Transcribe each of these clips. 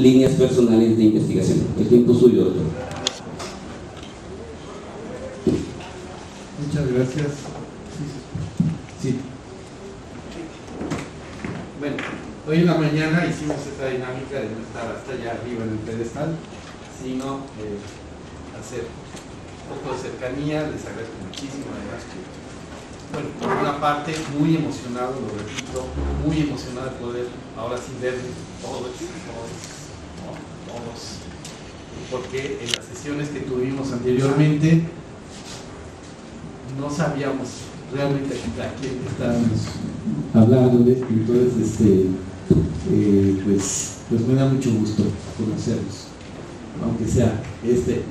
líneas personales de investigación. El tiempo es suyo, doctor. Muchas gracias. Sí. Bueno, hoy en la mañana hicimos esta dinámica de no estar hasta allá arriba en el pedestal, sino hacer un poco de cercanía. Les agradezco muchísimo, además que, bueno, por una parte, muy emocionado, lo repito, muy emocionado de poder ahora sí verlos todos, porque en las sesiones que tuvimos anteriormente no sabíamos realmente a quién estábamos hablando, entonces pues me da mucho gusto conocerlos, aunque sea este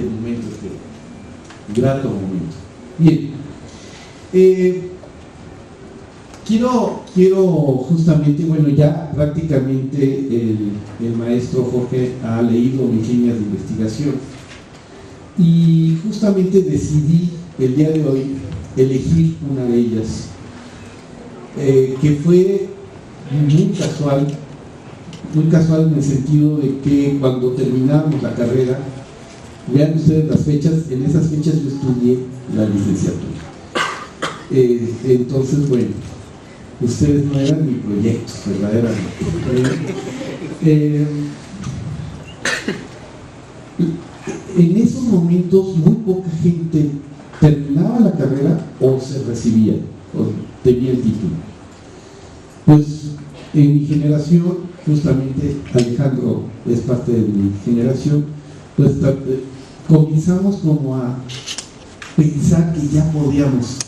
momento, este grato momento. Bien, quiero justamente, bueno, ya prácticamente el maestro Jorge ha leído mis líneas de investigación y justamente decidí el día de hoy elegir una de ellas, que fue muy casual en el sentido de que cuando terminábamos la carrera, vean ustedes las fechas, en esas fechas yo estudié la licenciatura. Entonces, bueno, ustedes no eran mi proyecto, verdaderamente. En esos momentos muy poca gente terminaba la carrera o se recibía, o tenía el título. Pues en mi generación, justamente Alejandro es parte de mi generación, pues comenzamos como a pensar que ya podíamos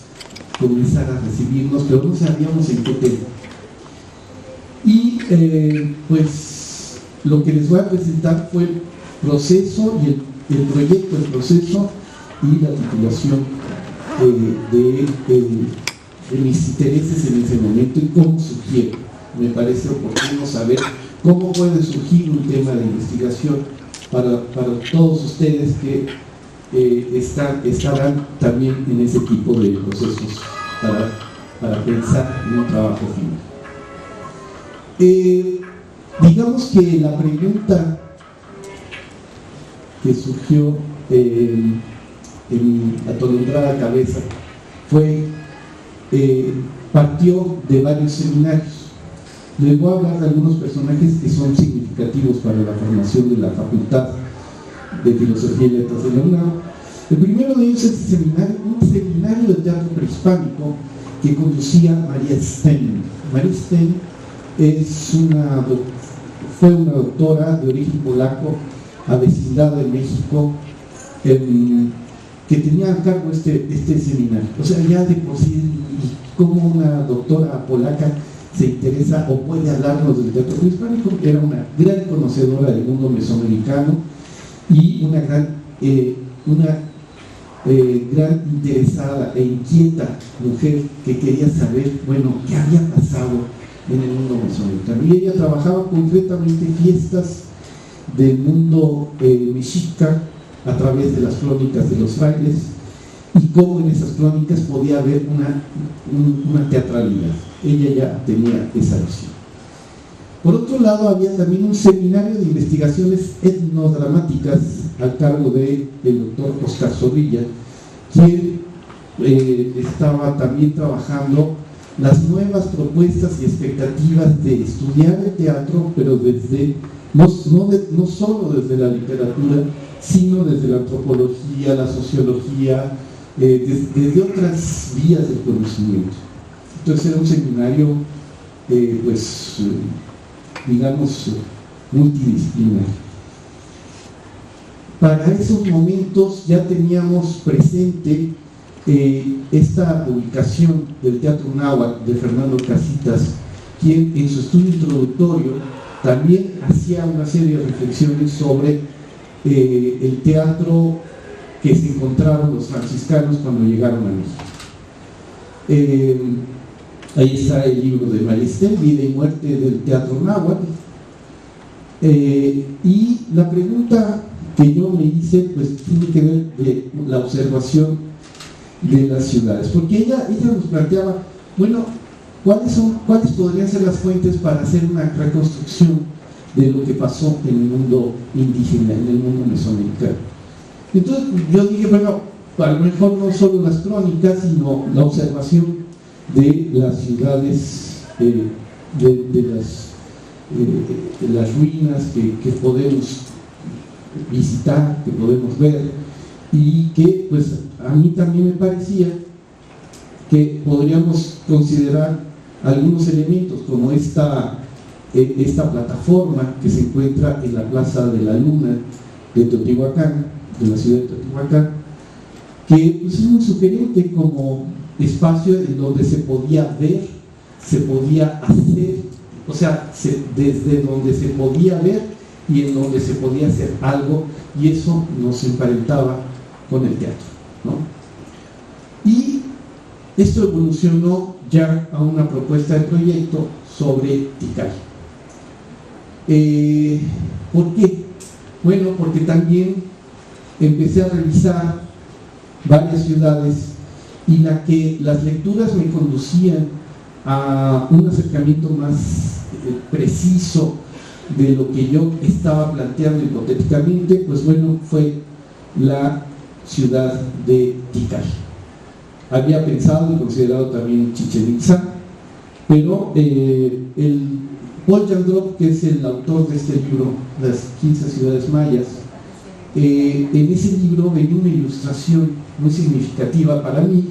comenzar a recibirnos, pero no sabíamos en qué tema. Y pues lo que les voy a presentar fue el proceso y el proyecto, el proceso y la titulación de mis intereses en ese momento y cómo surgieron. Me parece oportuno saber cómo puede surgir un tema de investigación para todos ustedes que estarán también en ese tipo de procesos para pensar en un trabajo final. Digamos que la pregunta que surgió en mi atolondrada cabeza partió de varios seminarios. Les voy a hablar de algunos personajes que son significativos para la formación de la Facultad de Filosofía y Letras de la UNAM. El primero de ellos es un seminario de teatro prehispánico que conducía María Sten. María Sten fue una doctora de origen polaco, avecindada en México, que tenía a cargo este seminario. O sea, ya de por sí, como una doctora polaca se interesa o puede hablarnos del teatro prehispánico, era una gran conocedora del mundo mesoamericano y una gran interesada e inquieta mujer que quería saber, bueno, qué había pasado en el mundo mesoamericano. Y ella trabajaba concretamente fiestas del mundo mexica a través de las crónicas de los frailes y cómo en esas crónicas podía haber una teatralidad. Ella ya tenía esa visión. Por otro lado, había también un seminario de investigaciones etnodramáticas al cargo del doctor Oscar Zorrilla, quien estaba también trabajando las nuevas propuestas y expectativas de estudiar el teatro, pero desde no solo desde la literatura, sino desde la antropología, la sociología, desde otras vías del conocimiento. Entonces era un seminario, digamos, multidisciplinario. Para esos momentos ya teníamos presente esta publicación del Teatro Náhuatl de Fernando Casitas, quien en su estudio introductorio también hacía una serie de reflexiones sobre el teatro que se encontraron los franciscanos cuando llegaron a México. Ahí está el libro de María Sten, Vida y Muerte del Teatro Náhuatl. Y la pregunta que yo me hice, pues tiene que ver de la observación de las ciudades, porque ella nos planteaba, bueno, ¿cuáles podrían ser las fuentes para hacer una reconstrucción de lo que pasó en el mundo indígena, en el mundo mesoamericano. Entonces yo dije, bueno, a lo mejor no solo las crónicas, sino la observación de las ciudades, de las ruinas que podemos visitar, que podemos ver, y que pues a mí también me parecía que podríamos considerar algunos elementos como esta plataforma que se encuentra en la Plaza de la Luna de Teotihuacán, de la ciudad de Teotihuacán, que pues, es muy sugerente como espacio en donde se podía ver, se podía hacer, o sea, desde donde se podía ver y en donde se podía hacer algo, y eso nos emparentaba con el teatro, ¿no? Y esto evolucionó ya a una propuesta de proyecto sobre Tikal. ¿Por qué? Bueno, porque también empecé a revisar varias ciudades y las lecturas me conducían a un acercamiento más preciso de lo que yo estaba planteando hipotéticamente. Pues bueno, fue la ciudad de Tikal. Había pensado y considerado también Chichén Itzá, pero el Paul Jandrop, que es el autor de este libro, Las 15 ciudades mayas, en ese libro venía una ilustración muy significativa para mí,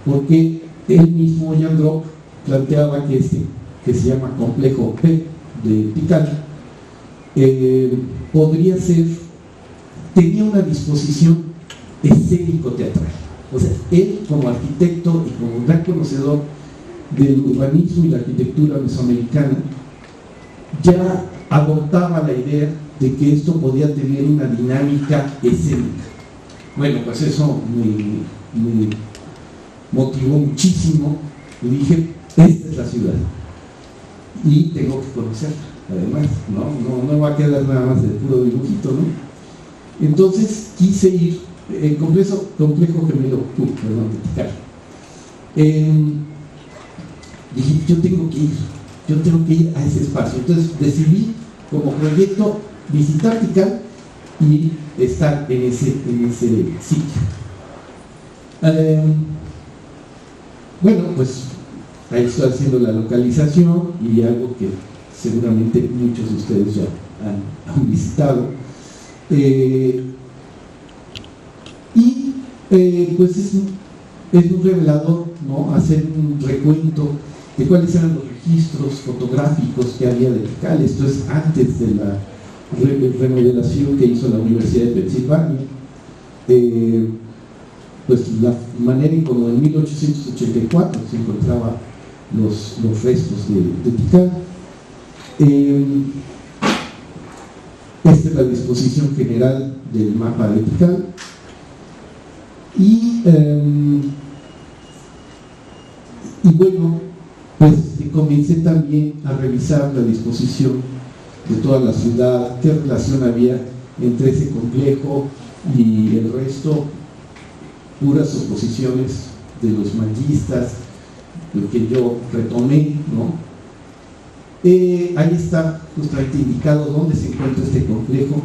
porque él mismo, Jandrop, planteaba que que se llama complejo P de Tikal, podría ser, tenía una disposición escénico-teatral. O sea, él como arquitecto y como gran conocedor del urbanismo y la arquitectura mesoamericana, ya adoptaba la idea de que esto podía tener una dinámica escénica. Bueno, pues eso me motivó muchísimo y dije, esta es la ciudad y tengo que conocerla, además, no va a quedar nada más de puro dibujito, ¿no? Entonces quise ir el complejo gemelo, de Tikal. Dije, yo tengo que ir a ese espacio. Entonces decidí como proyecto visitar Tikal y estar en ese sitio. Bueno, pues ahí estoy haciendo la localización y algo que seguramente muchos de ustedes ya han visitado. Pues es muy revelador, ¿no?, hacer un recuento de cuáles eran los registros fotográficos que había de Tikal. Esto es antes de la remodelación que hizo la Universidad de Pensilvania. Pues la manera en como en 1884 se encontraban los restos de Tikal. Esta es la disposición general del mapa de Tikal. Y bueno, pues comencé también a revisar la disposición de toda la ciudad, qué relación había entre ese complejo y el resto, puras oposiciones de los manguistas, lo que yo retomé, ¿no? Ahí está justamente indicado dónde se encuentra este complejo,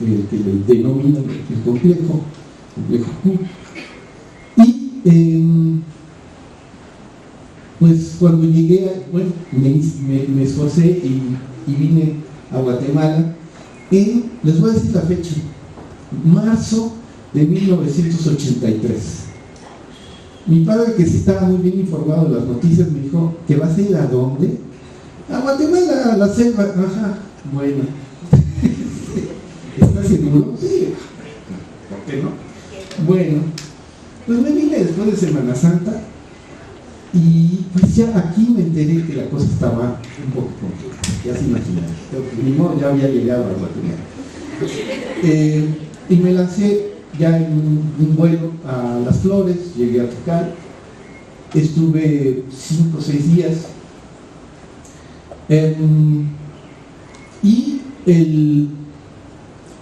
el que le denominan el complejo Q. Y pues cuando llegué, bueno, me esforcé y vine a Guatemala les voy a decir la fecha, marzo de 1983. Mi padre, que sí estaba muy bien informado de las noticias, me dijo, ¿que vas a ir a dónde? A Guatemala, a la selva. Ajá, bueno. ¿Estás seguro? Sí. ¿Por qué no? Bueno, pues me vine después de Semana Santa y pues ya aquí me enteré que la cosa estaba un poco complicada, ya se imaginan. Ni modo, ya había llegado a Guatemala. Y me lancé ya en un vuelo a Las Flores, llegué a Tikal, estuve 5 o 6 días. Y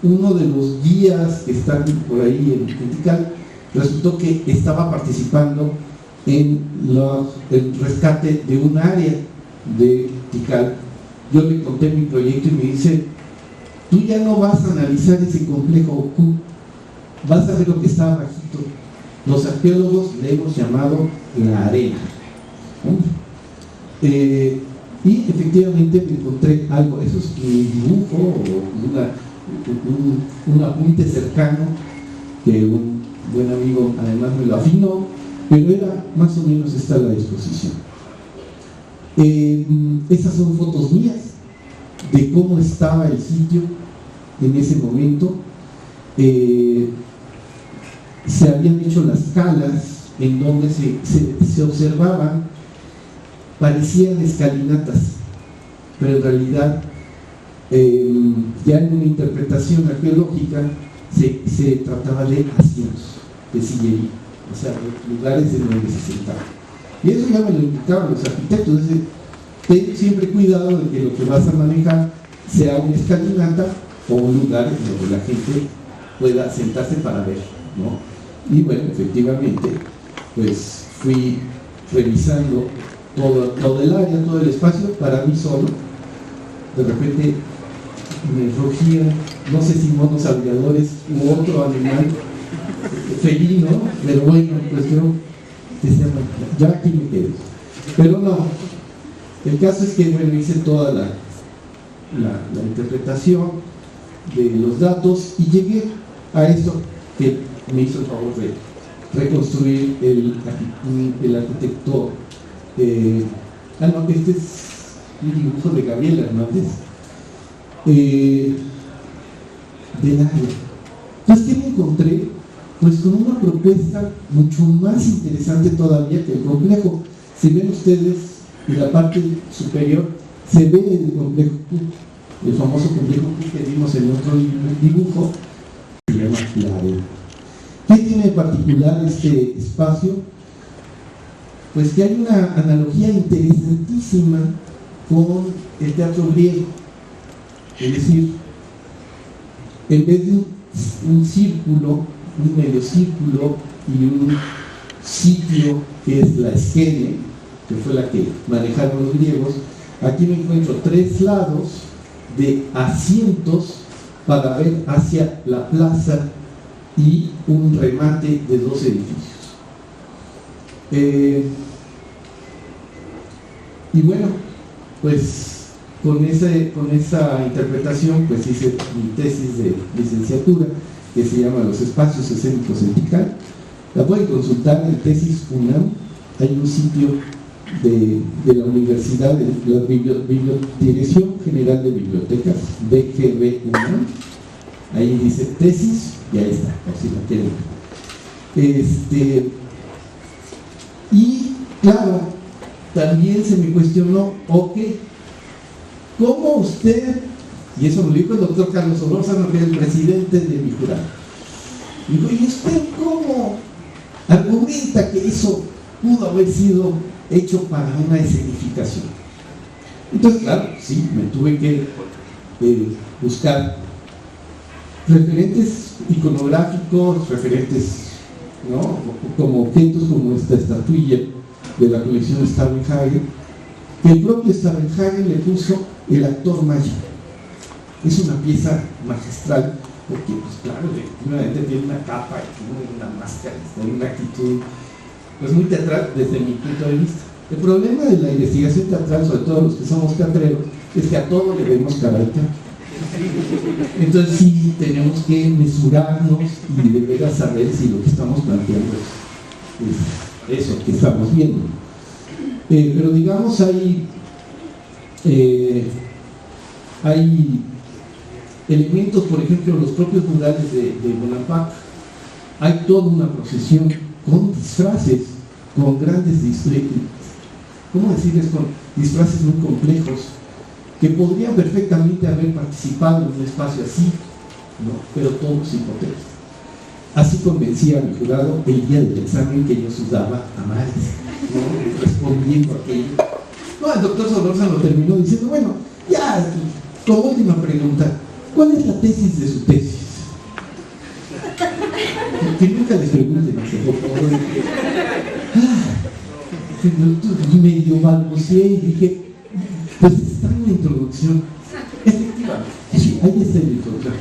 uno de los guías que están por ahí en Tikal resultó que estaba participando en el rescate de un área de Tikal yo le conté mi proyecto y me dice, tú ya no vas a analizar ese complejo Q, vas a ver lo que está abajito. Los arqueólogos le hemos llamado la arena, ¿no? Y efectivamente me encontré algo, eso es mi dibujo o un apunte cercano que un buen amigo además me lo afinó, pero era más o menos esta la exposición. Esas son fotos mías de cómo estaba el sitio en ese momento. Se habían hecho las calas en donde se observaban, parecían escalinatas, pero en realidad ya en una interpretación arqueológica se trataba de asientos de sillería, o sea, lugares en donde se sentaban. Y eso ya me lo indicaban los arquitectos. Entonces, ten siempre cuidado de que lo que vas a manejar sea una escalinata o un lugar en donde la gente pueda sentarse para ver, ¿no? Y bueno, efectivamente, pues fui revisando todo el área, todo el espacio para mí solo. De repente me rugían, no sé si monos aulladores u otro animal felino, pero bueno, pues yo decía, ya aquí me quedo. Pero no, el caso es que bueno, hice toda la interpretación de los datos y llegué a esto que me hizo el favor de reconstruir el arquitecto. No, este es un dibujo de Gabriel Hernández del área. Entonces, ¿qué me encontré? Pues con una propuesta mucho más interesante todavía que el complejo. Si ven ustedes en la parte superior, se ve el complejo Q, el famoso complejo Q que vimos en otro dibujo, se llama la arena. ¿Qué tiene de particular este espacio? Pues que hay una analogía interesantísima con el teatro griego. Es decir, en vez de un círculo, un medio círculo y un sitio que es la esquene, que fue la que manejaron los griegos, aquí me encuentro 3 lados de asientos para ver hacia la plaza y un remate de 2 edificios. Y bueno, pues con esa interpretación pues hice mi tesis de licenciatura que se llama Los espacios escénicos en Tikal. La pueden consultar en Tesis UNAM. Hay un sitio de la Universidad de la Dirección General de Bibliotecas, DGB UNAM. Ahí dice tesis y ahí está, por si la quieren. Y claro, también se me cuestionó, ok, ¿cómo usted, y eso me lo dijo el doctor Carlos Solórzano, que es el presidente de mi jurado, dijo, ¿y usted cómo argumenta que eso pudo haber sido hecho para una escenificación? Entonces, claro, sí, me tuve que buscar referentes iconográficos, referentes, ¿no?, como objetos como esta estatuilla de la colección Stavenhagen, que el propio Stavenhagen le puso el actor maya. Es una pieza magistral porque, pues claro, efectivamente tiene una capa y tiene una máscara, tiene una actitud pues muy teatral desde mi punto de vista. El problema de la investigación teatral, sobre todo los que somos teatreros, es que a todo le vemos cara de teatro. Entonces sí tenemos que mesurarnos y de veras saber si lo que estamos planteando es eso que estamos viendo. Pero digamos hay elementos, por ejemplo, los propios murales de Bonaparte. Hay toda una procesión con disfraces, con grandes disfraces, ¿cómo decirles? Con disfraces muy complejos, que podrían perfectamente haber participado en un espacio así, ¿no? Pero todos hipotéticos. Así convencía a mi jurado el día del examen que yo sudaba a mares, ¿no?, respondiendo a aquello. No, el doctor Solórzano terminó diciendo, bueno, ya, como última pregunta, ¿cuál es la tesis de su tesis? Que nunca les pregunten, por favor. Y medio balbuceé y dije, Pues está en la introducción. Efectivamente, sí, ahí está la introducción.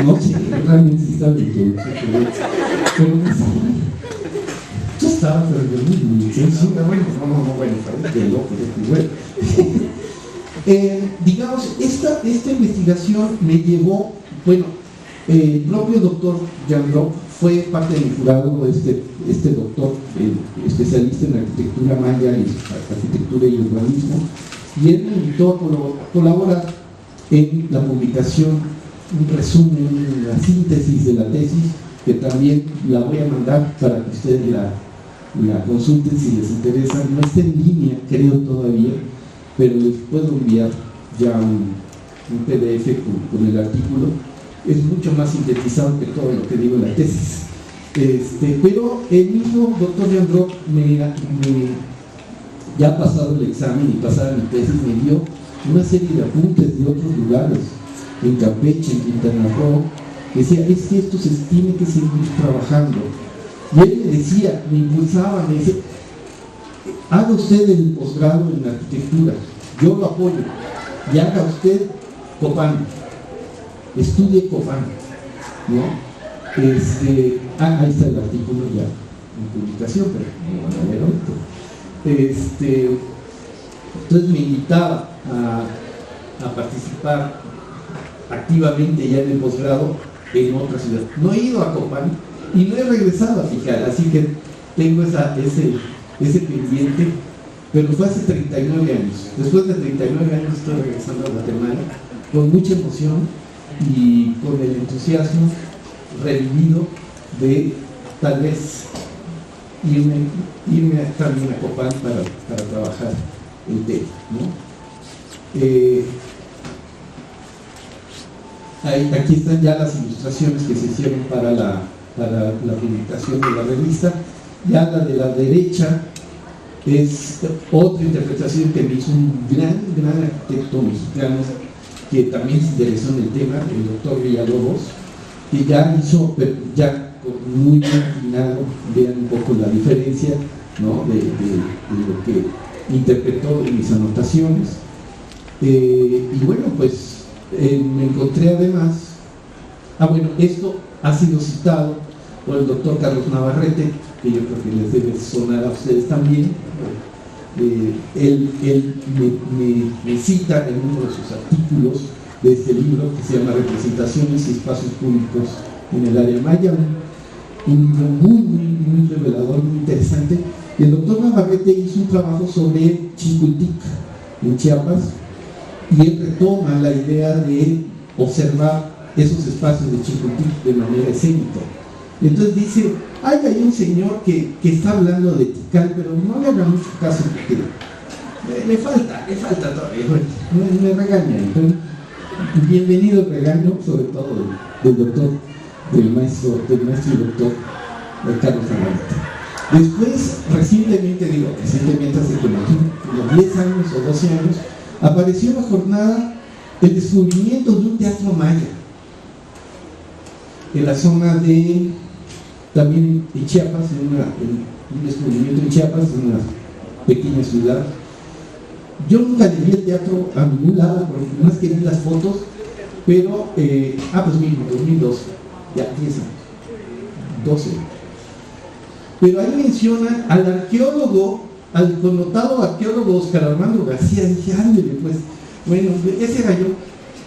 No sé, realmente sí está la introducción, pero no está mal. Yo estaba, pero yo bueno, parece que loco, bueno. Digamos, esta investigación me llevó, bueno, el propio doctor Jean Roch fue parte del jurado, este doctor, especialista en arquitectura maya y arquitectura y urbanismo, y él me invitó a colaborar en la publicación, un resumen, la síntesis de la tesis, que también la voy a mandar para que ustedes la consulten si les interesa. No está en línea, creo todavía, pero les puedo enviar ya un PDF con el artículo. Es mucho más sintetizado que todo lo que digo en la tesis. Pero el mismo doctor Jean Roch ya pasado el examen y pasada mi tesis, me dio una serie de apuntes de otros lugares, en Campeche, en Quintana Roo. Decía, es que esto se tiene que seguir trabajando. Y él me decía, me impulsaba, me decía, haga usted el posgrado en arquitectura, yo lo apoyo, y haga usted Copán, estudie Copán, ¿no? Ahí está el artículo ya en publicación, pero no van a ver ahorita. Entonces me invitaba a participar activamente ya en el posgrado en otra ciudad. No he ido a Copán y no he regresado a Tikal, así que tengo ese pendiente, pero fue hace 39 años. Después de 39 años estoy regresando a Guatemala con mucha emoción y con el entusiasmo revivido de tal vez irme también a Copán para trabajar el tema, ¿no? Aquí están ya las ilustraciones que se hicieron para la publicación de la revista. Ya la de la derecha es otra interpretación que me hizo un gran arquitecto mexicano que también se interesó en el tema, el doctor Villalobos, que ya hizo, ya muy bien afinado, vean un poco la diferencia, ¿no? de lo que interpretó en mis anotaciones. Y bueno, pues me encontré además, bueno, esto ha sido citado por el doctor Carlos Navarrete, que yo creo que les debe sonar a ustedes también. Él me cita en uno de sus artículos de este libro que se llama Representaciones y Espacios Públicos en el Área Maya, un libro muy revelador, muy interesante. Y el doctor Navarrete hizo un trabajo sobre Chincultic en Chiapas, y él retoma la idea de observar esos espacios de Chincultic de manera escénica. Entonces dice, hay un señor que está hablando de Tikal, pero no le haga mucho caso porque le falta todavía, me regaña. Entonces, bienvenido el regaño, sobre todo del maestro y doctor Carlos Navarrete. Después, recientemente hace como 10 años o 12 años, apareció en la jornada el descubrimiento de un teatro maya en la zona también en Chiapas, un descubrimiento en Chiapas, en una pequeña ciudad. Yo nunca le vi el teatro a ningún lado, porque más que vi las fotos, pero, 2012, ya 10 años, 12. Pero ahí menciona al arqueólogo, al connotado arqueólogo Oscar Armando García. Dije, ándale, pues, bueno, ese era yo.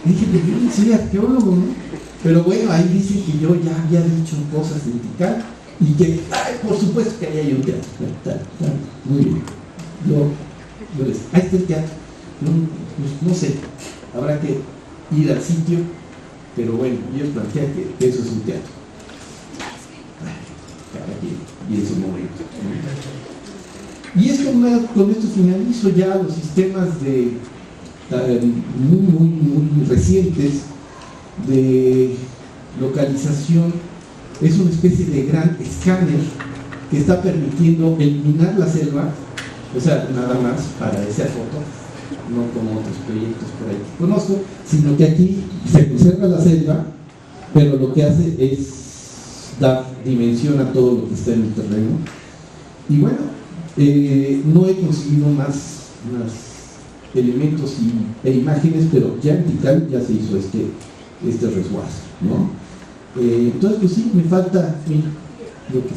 Dije, pues yo no soy arqueólogo, ¿no? Pero bueno, ahí dice que yo ya había dicho cosas en Tikal y que, por supuesto que ahí hay un teatro. Muy bien. Ahí está el teatro. No sé, habrá que ir al sitio, pero bueno, ellos plantean que eso es un teatro. Cada quien y en su momento. Y es con esto finalizo ya los sistemas muy recientes de localización. Es una especie de gran escáner que está permitiendo eliminar la selva, o sea, nada más para esa foto, no como otros proyectos por ahí que conozco, sino que aquí se conserva la selva, pero lo que hace es dar dimensión a todo lo que está en el terreno. Y bueno, no he conseguido más elementos e imágenes, pero ya en Tikal ya se hizo este resguardo, ¿no? Entonces, pues sí, me falta, mira, lo que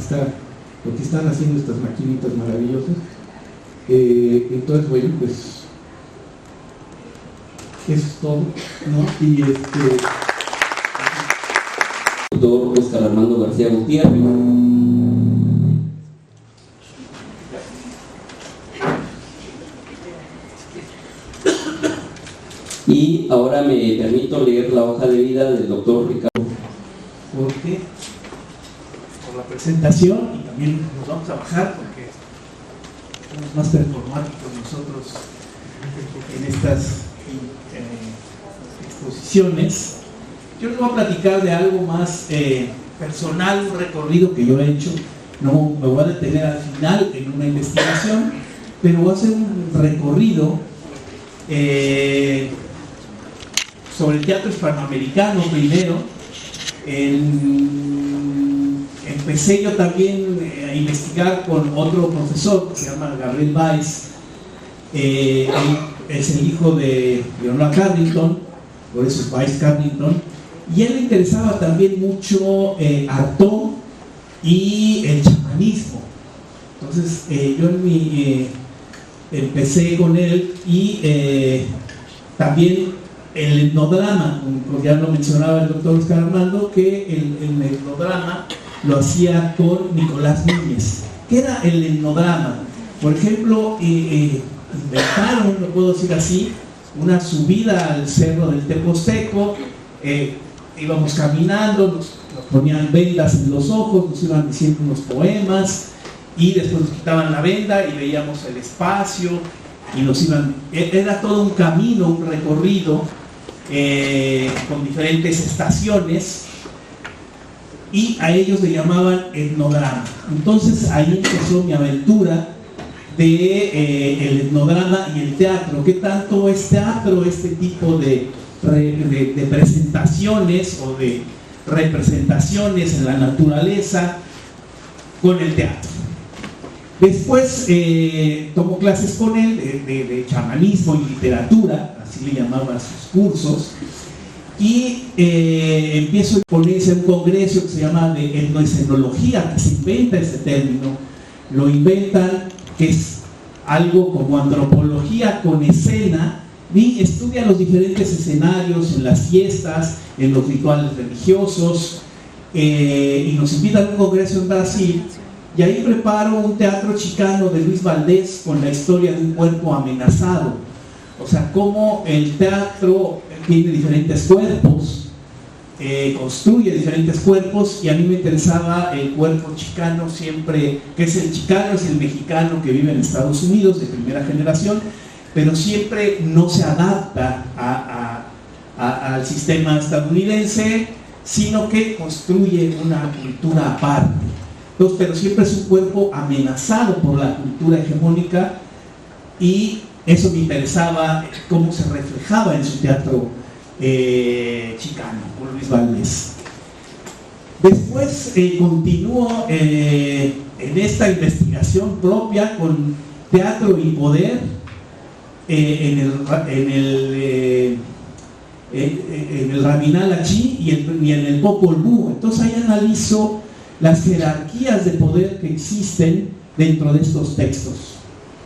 están haciendo estas maquinitas maravillosas. Entonces, bueno, pues eso es todo, ¿no? Y Doctor Oscar Armando García Gutiérrez. Y ahora me permito leer la hoja de vida del doctor Ricardo. Porque por la presentación, y también nos vamos a bajar porque somos más performáticos nosotros en estas exposiciones. Yo les voy a platicar de algo más personal, un recorrido que yo he hecho. No me voy a detener al final en una investigación, pero voy a hacer un recorrido sobre el teatro hispanoamericano primero. Empecé yo también a investigar con otro profesor que se llama Gabriel Báez. Él es el hijo de Leonora Carrington, por eso es Báez Carrington, y a él le interesaba también mucho Artaud y el chamanismo. Entonces yo empecé con él y también el etnodrama, como ya lo mencionaba el doctor Oscar Armando, que el etnodrama lo hacía con Nicolás Núñez. ¿Qué era el etnodrama? Por ejemplo, inventaron, lo puedo decir así, una subida al cerro del Teposteco. Íbamos caminando, nos ponían vendas en los ojos, nos iban diciendo unos poemas y después nos quitaban la venda y veíamos el espacio y nos iban, era todo un camino, un recorrido con diferentes estaciones, y a ellos le llamaban etnodrama. Entonces ahí empezó mi aventura de el etnodrama y el teatro. ¿Qué tanto es teatro, este tipo de presentaciones o de representaciones en la naturaleza con el teatro? Después tomo clases con él de chamanismo y literatura, así le llamaba a sus cursos, y empiezo a ponerse un congreso que se llama de etnoescenología, que se inventa ese término, lo inventan, que es algo como antropología con escena, y estudia los diferentes escenarios en las fiestas, en los rituales religiosos, y nos invitan a un congreso en Brasil. Y ahí preparo un teatro chicano de Luis Valdés con la historia de un cuerpo amenazado. O sea, cómo el teatro tiene diferentes cuerpos, construye diferentes cuerpos, y a mí me interesaba el cuerpo chicano siempre, que es el chicano, es el mexicano que vive en Estados Unidos de primera generación, pero siempre no se adapta al sistema estadounidense, sino que construye una cultura aparte. Entonces, pero siempre es un cuerpo amenazado por la cultura hegemónica, y eso me interesaba, cómo se reflejaba en su teatro chicano, con Luis Valdés. Después continúo en esta investigación propia con teatro y poder en el Rabinal Achí y en el Popol Vuh. Entonces ahí analizo las jerarquías de poder que existen dentro de estos textos.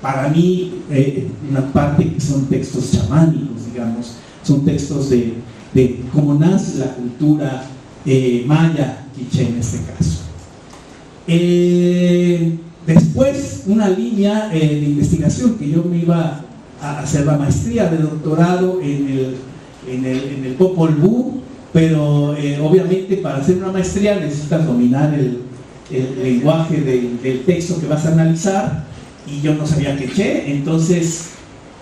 Para mí, una parte que son textos chamánicos, digamos, son textos de cómo nace la cultura maya, quiché en este caso. Después, una línea de investigación que yo me iba a hacer la maestría de doctorado en el Popol Vuh, pero obviamente para hacer una maestría necesitas dominar el lenguaje del texto que vas a analizar, y yo no sabía quechua, entonces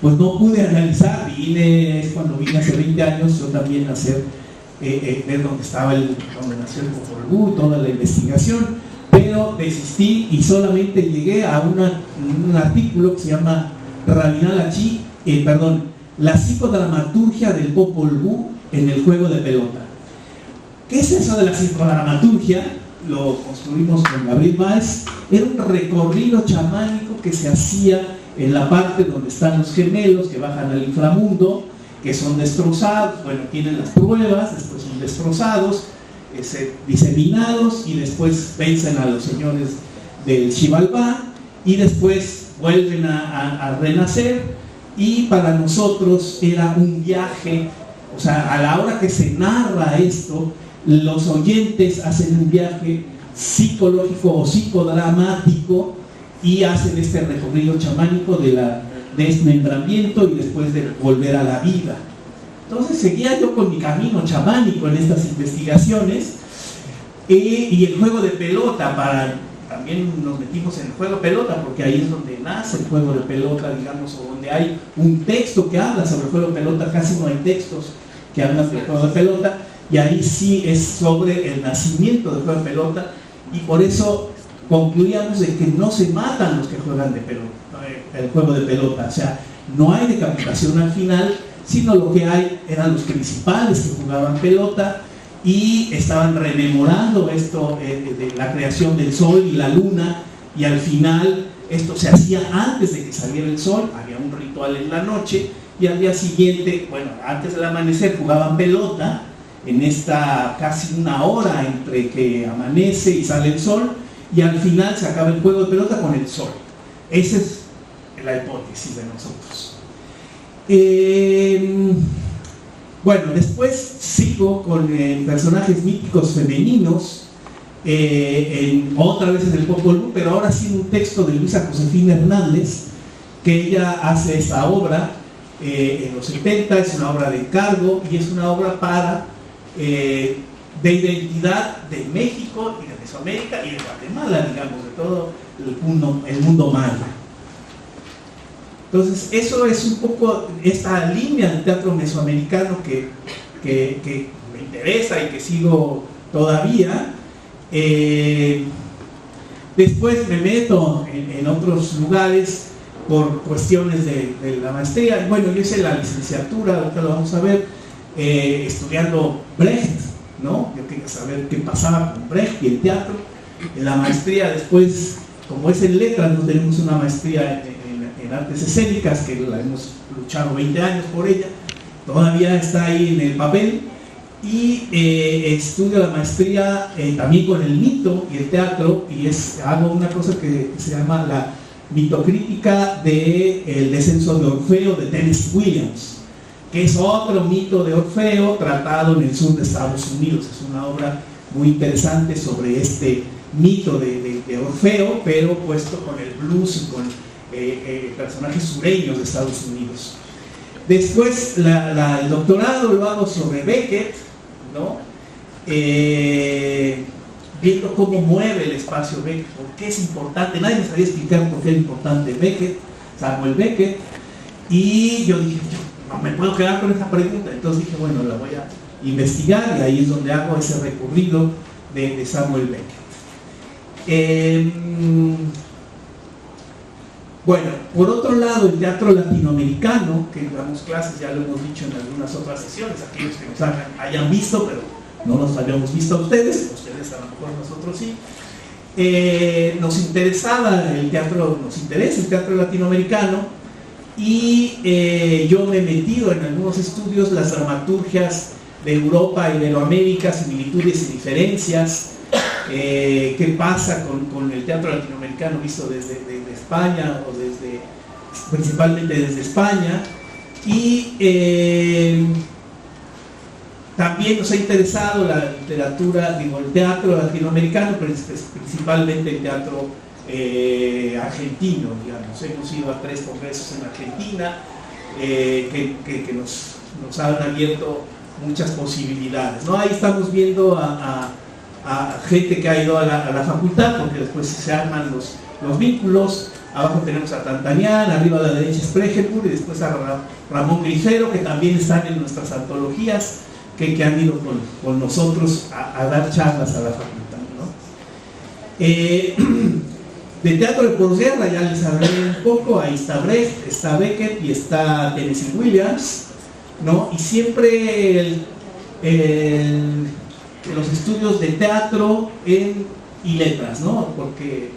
pues no pude analizar. Cuando vine hace 20 años yo también a hacer ver dónde nació el Popol Vuh, toda la investigación, pero desistí y solamente llegué a un artículo que se llama Rabinal Achí, la psicodramaturgia del Popol Vuh en el juego de pelota. ¿Qué es eso de la psicodramaturgia? Lo construimos con Gabriel Báez. Era un recorrido chamánico que se hacía en la parte donde están los gemelos que bajan al inframundo, que son destrozados, bueno, tienen las pruebas, después son destrozados, diseminados, y después vencen a los señores del Xibalbá, y después vuelven a renacer. Y para nosotros era un viaje, o sea, a la hora que se narra esto, los oyentes hacen un viaje psicológico o psicodramático y hacen este recorrido chamánico de desmembramiento y después de volver a la vida. Entonces seguía yo con mi camino chamánico en estas investigaciones, y el juego de pelota, también nos metimos en el juego de pelota porque ahí es donde nace el juego de pelota, digamos, o donde hay un texto que habla sobre el juego de pelota. Casi no hay textos que hablan del juego de pelota, y ahí sí es sobre el nacimiento del juego de pelota, y por eso concluíamos de que no se matan los que juegan el juego de pelota, o sea, no hay decapitación al final, sino lo que hay eran los principales que jugaban pelota y estaban rememorando esto de la creación del sol y la luna, y al final esto se hacía antes de que saliera el sol, había un ritual en la noche, y al día siguiente, bueno, antes del amanecer jugaban pelota, en esta casi una hora entre que amanece y sale el sol, y al final se acaba el juego de pelota con el sol. Esa es la hipótesis de nosotros. Bueno, después sigo con personajes míticos femeninos, otra vez en el Popol Vuh, pero ahora sí en un texto de Luisa Josefina Hernández, que ella hace esta obra en los 70, es una obra de encargo y es una obra de identidad de México y de Mesoamérica y de Guatemala, digamos, de todo el mundo maya. Entonces, eso es un poco esta línea del teatro mesoamericano que me interesa y que sigo todavía. Después me meto en otros lugares por cuestiones de la maestría. Bueno, yo hice la licenciatura, ahorita lo vamos a ver, estudiando Brecht, ¿no? Yo quería saber qué pasaba con Brecht y el teatro. En la maestría después, como es en letras, no tenemos una maestría en artes escénicas, que la hemos luchado 20 años por ella, todavía está ahí en el papel, y estudio la maestría también con el mito y el teatro, y hago una cosa que se llama la mitocrítica del descenso de Orfeo de Tennessee Williams, que es otro mito de Orfeo tratado en el sur de Estados Unidos. Es una obra muy interesante sobre este mito de Orfeo, pero puesto con el blues y con personajes sureños de Estados Unidos. Después el doctorado lo hago sobre Beckett, ¿no? Viendo cómo mueve el espacio Beckett, por qué es importante. Nadie me sabía explicar por qué es importante Beckett, Samuel Beckett, y yo dije, yo no me puedo quedar con esta pregunta. Entonces dije, bueno, la voy a investigar, y ahí es donde hago ese recorrido de Samuel Beckett. Bueno, por otro lado, el teatro latinoamericano, que damos clases, ya lo hemos dicho en algunas otras sesiones, aquellos que nos hayan visto, pero no nos habíamos visto a ustedes a lo mejor nosotros sí, nos interesa el teatro latinoamericano, y yo me he metido en algunos estudios las dramaturgias de Europa, Iberoamérica, similitudes y diferencias. ¿Qué pasa con el teatro latinoamericano visto desde España, o principalmente desde España? Y también nos ha interesado la literatura, el teatro latinoamericano, pero principalmente el teatro argentino, digamos. Hemos ido a 3 congresos en Argentina que nos han abierto muchas posibilidades, ¿no? Ahí estamos viendo a gente que ha ido a la facultad, porque después se arman los vínculos. Abajo tenemos a Tantanian, arriba a la derecha es Spregelburg, y después a Ramón Grifero, que también están en nuestras antologías, que han ido con nosotros a dar charlas a la facultad, ¿no? De teatro de posguerra ya les hablé un poco. Ahí está Brecht, está Beckett y está Tennessee Williams, ¿no? Y siempre los estudios de teatro y letras, ¿no? Porque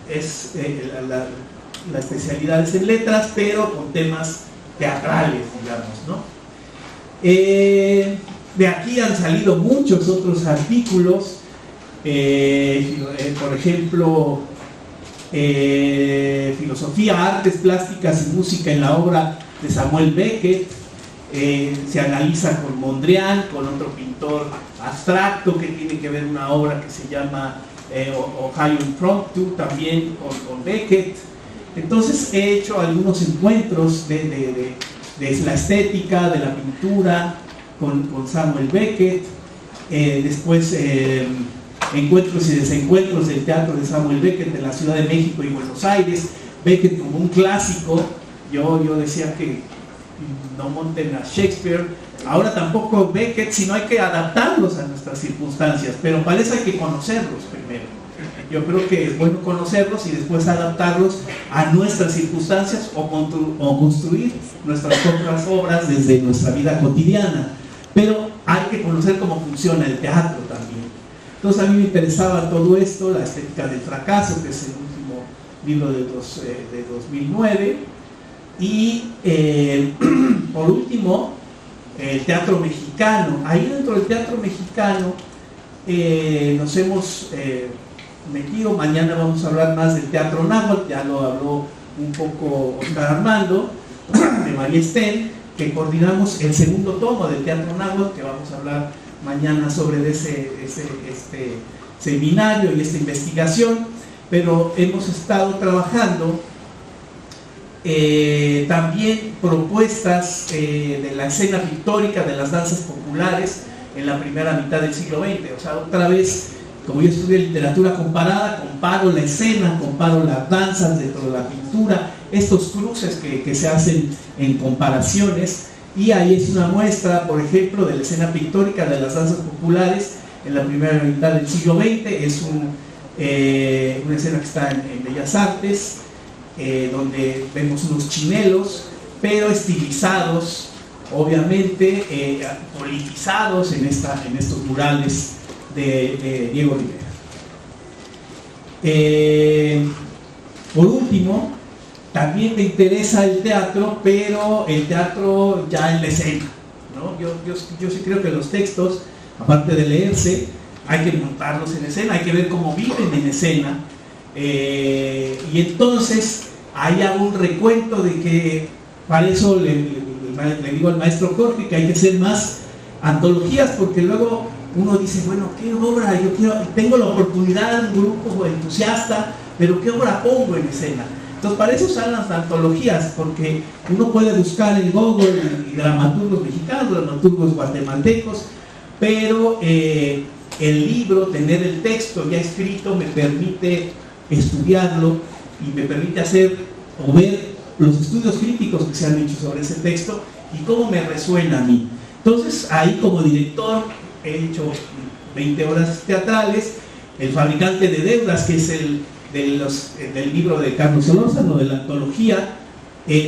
es la especialidad es en letras, pero con temas teatrales, digamos, ¿no? De aquí han salido muchos otros artículos, por ejemplo, filosofía, artes plásticas y música en la obra de Samuel Beckett. Se analiza con Mondrian, con otro pintor abstracto que tiene que ver una obra que se llama Ohio Impromptu, también con Beckett. Entonces he hecho algunos encuentros de la estética, de la pintura con Samuel Beckett, después encuentros y desencuentros del teatro de Samuel Beckett en la Ciudad de México y Buenos Aires. Beckett como un clásico, yo decía que no monten a Shakespeare, ahora tampoco Beckett, sino hay que adaptarlos a nuestras circunstancias, pero para eso hay que conocerlos primero. Yo creo que es bueno conocerlos y después adaptarlos a nuestras circunstancias o construir nuestras propias obras desde nuestra vida cotidiana, pero hay que conocer cómo funciona el teatro también. Entonces a mí me interesaba todo esto, la estética del fracaso, que es el último libro de 2009, y por último, el teatro mexicano. Ahí dentro del teatro mexicano nos hemos metido. Mañana vamos a hablar más del teatro náhuatl, ya lo habló un poco Oscar Armando, de María Sten, que coordinamos el segundo tomo del teatro náhuatl, que vamos a hablar mañana sobre este seminario y esta investigación. Pero hemos estado trabajando también propuestas de la escena pictórica de las danzas populares en la primera mitad del siglo XX. O sea, otra vez, como yo estudié literatura comparada, comparo la escena, comparo las danzas dentro de la pintura, estos cruces que se hacen en comparaciones, y ahí es una muestra, por ejemplo, de la escena pictórica de las danzas populares en la primera mitad del siglo XX. Es una escena que está en Bellas Artes, donde vemos unos chinelos, pero estilizados, obviamente, politizados en estos murales de Diego Rivera. Por último, también me interesa el teatro, pero el teatro ya en la escena, ¿no? Yo sí creo que los textos, aparte de leerse, hay que montarlos en escena, hay que ver cómo viven en escena. Y entonces ahí hago un recuento de que para eso le digo al maestro Jorge que hay que hacer más antologías, porque luego uno dice, bueno, ¿qué obra? Tengo la oportunidad, un grupo entusiasta, pero ¿qué obra pongo en escena? Entonces para eso salen las antologías, porque uno puede buscar en Google dramaturgos mexicanos, dramaturgos guatemaltecos, pero el libro, tener el texto ya escrito, me permite estudiarlo y me permite hacer o ver los estudios críticos que se han hecho sobre ese texto y cómo me resuena a mí. Entonces ahí como director he hecho 20 obras teatrales. El fabricante de deudas, que es del libro de Carlos Solórzano, de la antología,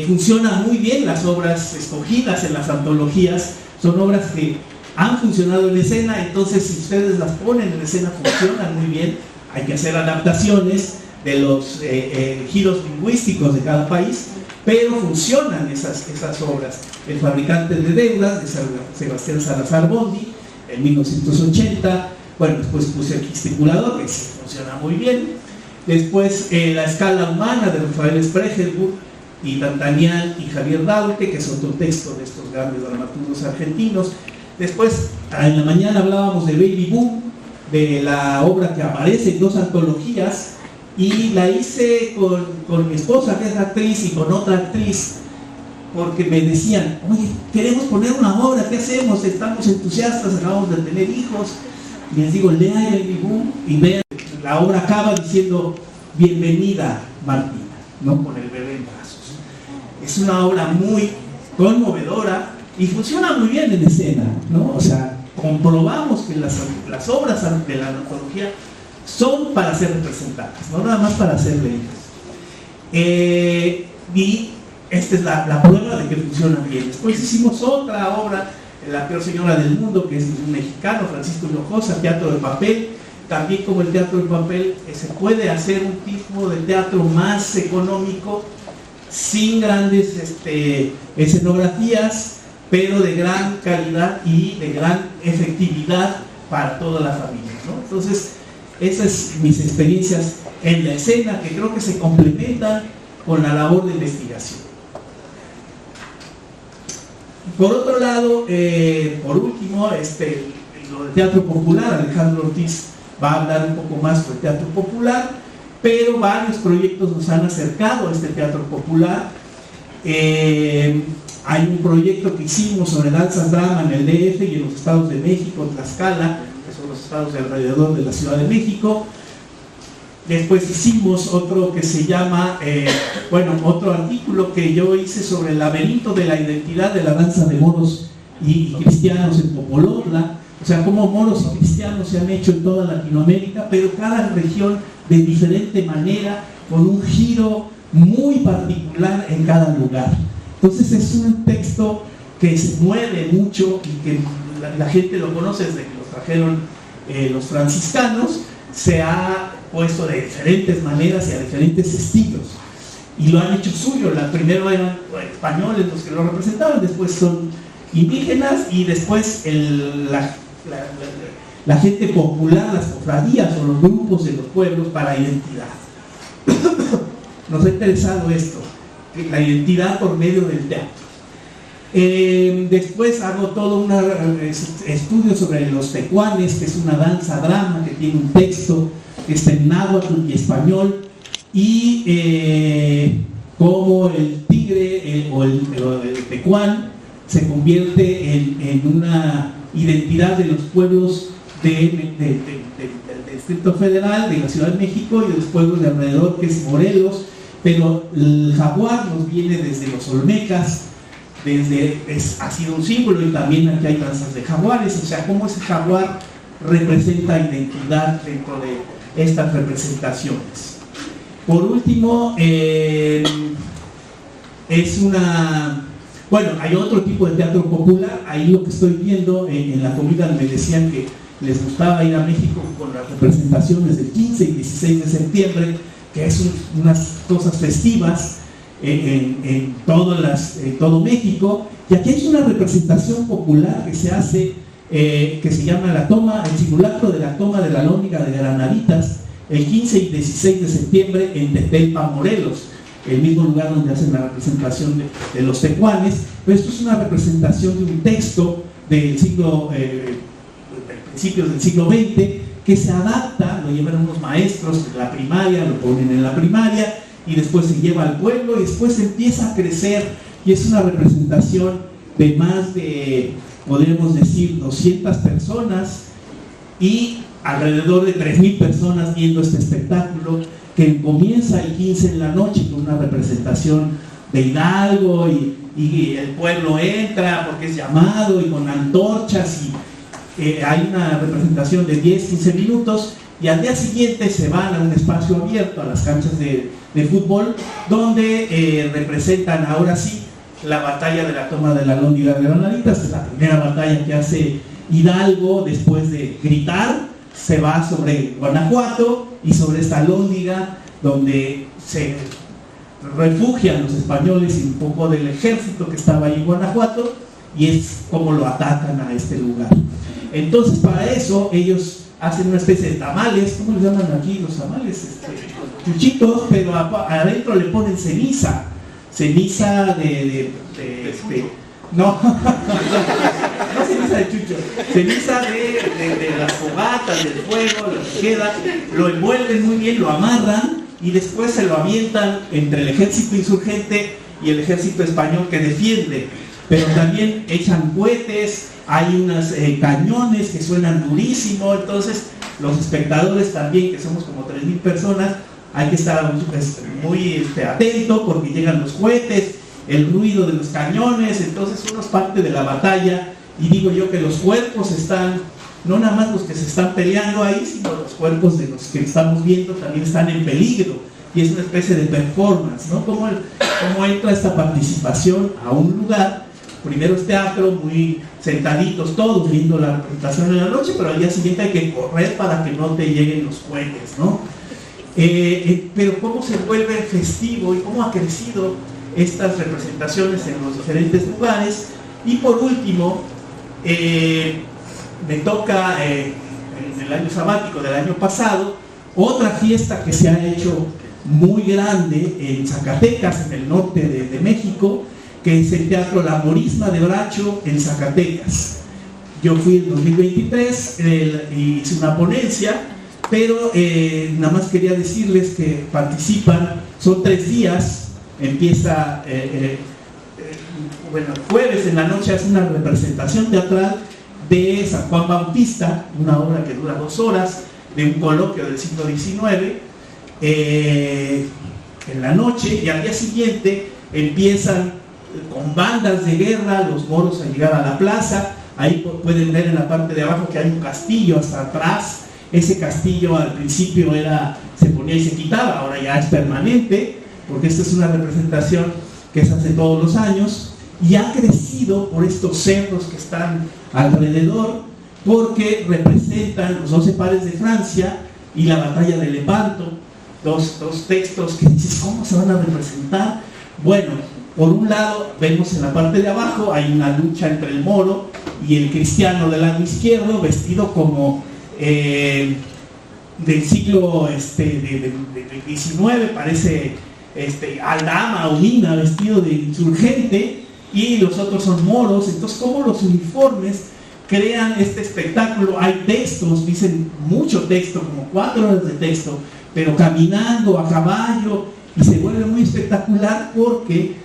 funciona muy bien. Las obras escogidas en las antologías son obras que han funcionado en escena, entonces si ustedes las ponen en escena funcionan muy bien. Hay que hacer adaptaciones de los giros lingüísticos de cada país, pero funcionan esas obras. El fabricante de deudas, de Sebastián Salazar Bondi, en 1980. Bueno, después puse el gesticulador, que funciona muy bien. Después la escala humana de Rafael Spregelburg y D'Artagnan y Javier Daulte, que es otro texto de estos grandes dramaturgos argentinos. Después, en la mañana hablábamos de Baby Boom, de la obra que aparece en 2 antologías, y la hice con mi esposa, que es actriz, y con otra actriz, porque me decían, oye, queremos poner una obra, ¿qué hacemos? Estamos entusiastas, acabamos de tener hijos. Y les digo, lean Baby Boom y vean. La obra acaba diciendo, bienvenida Martina, ¿no? Con el bebé en brazos. Es una obra muy conmovedora y funciona muy bien en escena, ¿no? O sea, comprobamos que las obras de la antología son para ser representadas, no nada más para ser leídas. Y esta es la prueba de que funciona bien. Después hicimos otra obra, La peor señora del mundo, que es un mexicano, Francisco Hinojosa, teatro de papel. también como el teatro en papel, se puede hacer un tipo de teatro más económico, sin grandes escenografías, pero de gran calidad y de gran efectividad para toda la familia, ¿no? Entonces, esas son mis experiencias en la escena, que creo que se complementan con la labor de investigación. Por otro lado, por último, lo del teatro popular, Alejandro Ortiz va a hablar un poco más sobre el teatro popular, pero varios proyectos nos han acercado a este teatro popular. Hay un proyecto que hicimos sobre danzas drama en el DF y en los estados de México, Tlaxcala, que son los estados de alrededor de la Ciudad de México. Después hicimos otro que se llama, otro artículo que yo hice sobre el laberinto de la identidad de la danza de moros y cristianos en Popolotla. O sea, cómo moros y cristianos se han hecho en toda Latinoamérica, pero cada región de diferente manera, con un giro muy particular en cada lugar. Entonces es un texto que se mueve mucho y que la gente lo conoce desde que los trajeron los franciscanos. Se ha puesto de diferentes maneras y a diferentes estilos, y lo han hecho suyo. Primero eran españoles los que lo representaban, después son indígenas, y después la gente popular, las cofradías o los grupos de los pueblos para identidad. Nos ha interesado esto, la identidad por medio del teatro. Después hago todo un estudio sobre los tecuanes, que es una danza drama que tiene un texto que está en náhuatl y español, y cómo el tigre o el tecuán se convierte en una identidad de los pueblos del Distrito Federal, de la Ciudad de México, y de los pueblos de alrededor, que es Morelos. Pero el jaguar nos viene desde los olmecas, ha sido un símbolo, y también aquí hay danzas de jaguares. O sea, cómo ese jaguar representa identidad dentro de estas representaciones. Por último, hay otro tipo de teatro popular. Ahí lo que estoy viendo en la comida, me decían que les gustaba ir a México con las representaciones del 15 y 16 de septiembre, que es unas cosas festivas en todo México. Y aquí hay una representación popular que se hace, que se llama el simulacro de la toma de la Alhóndiga de Granaditas, el 15 y 16 de septiembre en Tetelpa, Morelos, el mismo lugar donde hacen la representación de los tecuanes. Pero esto es una representación de un texto del principios del siglo XX, que se adapta, lo llevan unos maestros de la primaria, lo ponen en la primaria, y después se lleva al pueblo, y después empieza a crecer, y es una representación de más de, podríamos decir, 200 personas, y alrededor de 3,000 personas viendo este espectáculo, que comienza el 15 en la noche con una representación de Hidalgo, y el pueblo entra porque es llamado, y con antorchas, y hay una representación de 10-15 minutos, y al día siguiente se van a un espacio abierto, a las canchas de fútbol, donde representan ahora sí la batalla de la toma de la Alhóndiga de Granaditas, que es la primera batalla que hace Hidalgo después de gritar. Se va sobre Guanajuato y sobre esta alhóndiga, donde se refugian los españoles y un poco del ejército que estaba ahí en Guanajuato, y es como lo atacan a este lugar. Entonces, para eso ellos hacen una especie de tamales. ¿Cómo les llaman aquí los tamales? Chuchitos, pero adentro le ponen ceniza no ceniza de chucho, ceniza de las fogatas, del fuego, lo que queda, lo envuelven muy bien, lo amarran, y después se lo avientan entre el ejército insurgente y el ejército español que defiende. Pero también echan cohetes, hay unos cañones que suenan durísimo. Entonces los espectadores también, que somos como 3,000 personas, hay que estar muy atento, porque llegan los cohetes, el ruido de los cañones. Entonces uno es parte de la batalla, y digo yo que los cuerpos están, no nada más los que se están peleando ahí, sino los cuerpos de los que estamos viendo también están en peligro, y es una especie de performance, ¿no? Cómo entra esta participación a un lugar primero es teatro, muy sentaditos todos viendo la representación en la noche, pero al día siguiente hay que correr para que no te lleguen los cohetes, ¿no? Pero cómo se vuelve festivo y cómo ha crecido estas representaciones en los diferentes lugares. Y por último, me toca en el año sabático del año pasado otra fiesta que se ha hecho muy grande en Zacatecas, en el norte de México, que es el Teatro La Morisma de Bracho en Zacatecas. Yo fui en 2023 y hice una ponencia, pero nada más quería decirles que participan, son 3 días, empieza bueno, jueves en la noche hace una representación teatral de San Juan Bautista, una obra que dura 2 horas, de un coloquio del siglo XIX, en la noche, y al día siguiente empiezan con bandas de guerra los moros a llegar a la plaza. Ahí pueden ver en la parte de abajo que hay un castillo hasta atrás. Ese castillo al principio se ponía y se quitaba, ahora ya es permanente, porque esta es una representación que se hace todos los años, y ha crecido por estos cerros que están alrededor, porque representan los 12 pares de Francia y la batalla de Lepanto, dos textos que dices, ¿cómo se van a representar? Bueno, por un lado vemos en la parte de abajo hay una lucha entre el moro y el cristiano del lado izquierdo, vestido como del siglo del 19, parece Aldama o Mina, vestido de insurgente, y los otros son moros. Entonces, ¿cómo los uniformes crean este espectáculo? Hay textos, dicen mucho texto, como 4 horas de texto, pero caminando a caballo, y se vuelve muy espectacular porque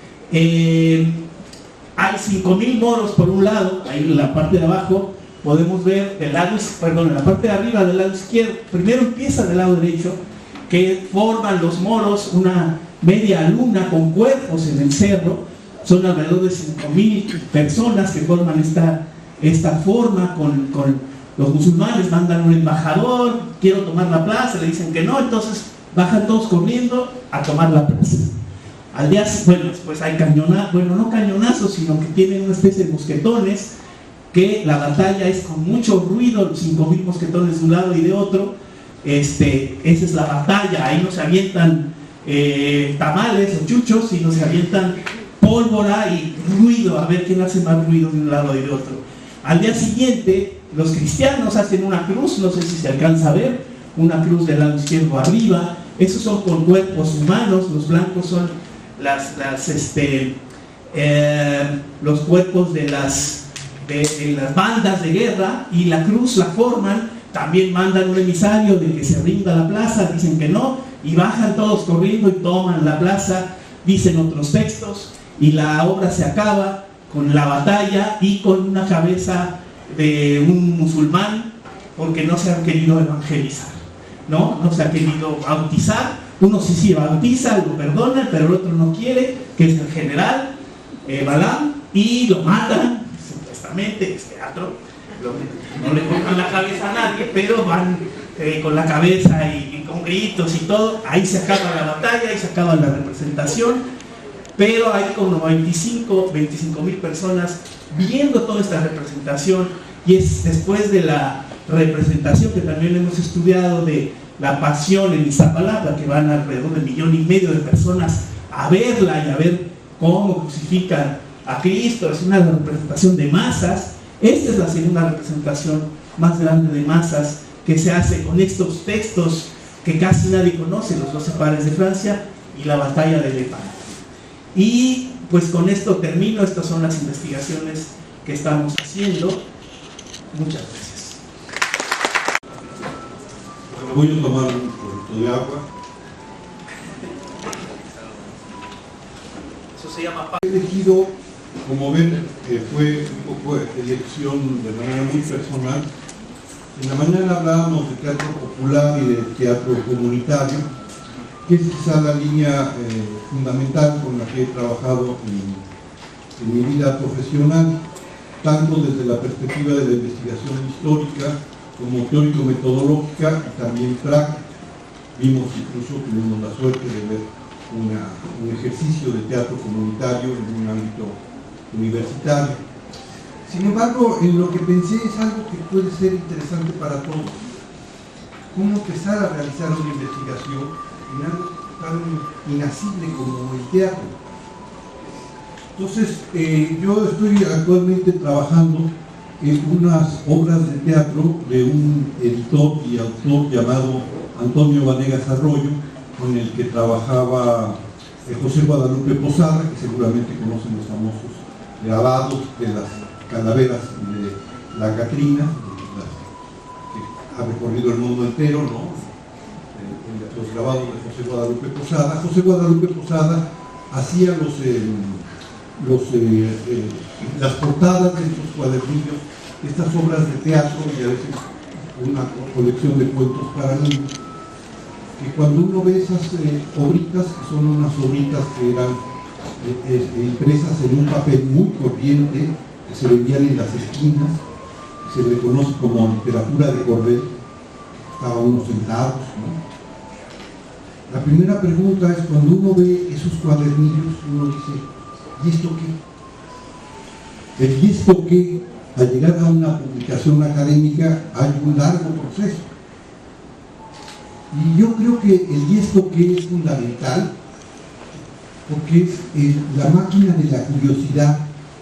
hay 5,000 moros por un lado. Ahí en la parte de abajo podemos ver en la parte de arriba del lado izquierdo, primero empieza del lado derecho, que forman los moros una media luna con cuerpos en el cerro. Son alrededor de 5,000 personas que forman esta forma. Con los musulmanes mandan un embajador, quiero tomar la plaza, le dicen que no, entonces bajan todos corriendo a tomar la plaza. Al día, bueno, después hay cañonazos, bueno, no cañonazos, sino que tienen una especie de mosquetones, que la batalla es con mucho ruido, 5,000 mosquetones de un lado y de otro. Esa es la batalla. Ahí no se avientan tamales o chuchos, sino se avientan pólvora y ruido, a ver quién hace más ruido de un lado y de otro. Al día siguiente, los cristianos hacen una cruz, no sé si se alcanza a ver, una cruz del lado izquierdo arriba. Esos son con cuerpos humanos, los blancos son los cuerpos de las bandas de guerra, y la cruz la forman. También mandan un emisario de que se rinda la plaza, dicen que no, y bajan todos corriendo y toman la plaza, dicen otros textos, y la obra se acaba con la batalla y con una cabeza de un musulmán, porque no se han querido evangelizar, no se ha querido bautizar. Uno sí bautiza, lo perdona, pero el otro no quiere, que es el general Balam, y lo matan, supuestamente, es teatro, no le cortan la cabeza a nadie, pero van con la cabeza y con gritos y todo. Ahí se acaba la batalla, ahí se acaba la representación, pero hay como 25,000 personas viendo toda esta representación. Y es después de la representación que también hemos estudiado de la Pasión en Iztapalapa, que van alrededor de 1,5 millones de personas a verla y a ver cómo crucifican a Cristo. Es una representación de masas. Esta es la segunda representación más grande de masas que se hace con estos textos que casi nadie conoce, los 12 pares de Francia y la batalla de Lepanto. Y pues con esto termino. Estas son las investigaciones que estamos haciendo. Muchas gracias. Bueno, voy a tomar un poquito de agua. Eso se llama... He elegido, como ven, fue un poco elección de manera muy personal. En la mañana hablábamos de teatro popular y de teatro comunitario, que es quizá la línea fundamental con la que he trabajado en mi vida profesional, tanto desde la perspectiva de la investigación histórica como teórico-metodológica y también práctica. Tuvimos la suerte de ver un ejercicio de teatro comunitario en un ámbito universitario. Sin embargo, en lo que pensé es algo que puede ser interesante para todos. ¿Cómo empezar a realizar una investigación en algo tan inacible como el teatro? Entonces, yo estoy actualmente trabajando en unas obras de teatro de un editor y autor llamado Antonio Vanegas Arroyo, con el que trabajaba José Guadalupe Posada, que seguramente conocen los famosos grabados de las calaveras de la Catrina, que ha recorrido el mundo entero, ¿no? Los grabados de José Guadalupe Posada. José Guadalupe Posada hacía las portadas de estos cuadernillos, estas obras de teatro y a veces una colección de cuentos para niños, que cuando uno ve esas obritas, que son unas obritas que eran impresas en un papel muy corriente, que se vendían en las esquinas, que se le conoce como literatura de cordel, estaban unos centavos, ¿no? La primera pregunta es, cuando uno ve esos cuadernillos, uno dice, ¿y esto qué? El ¿y esto qué? Al llegar a una publicación académica hay un largo proceso. Y yo creo que el ¿y esto qué? Es fundamental, porque es la máquina de la curiosidad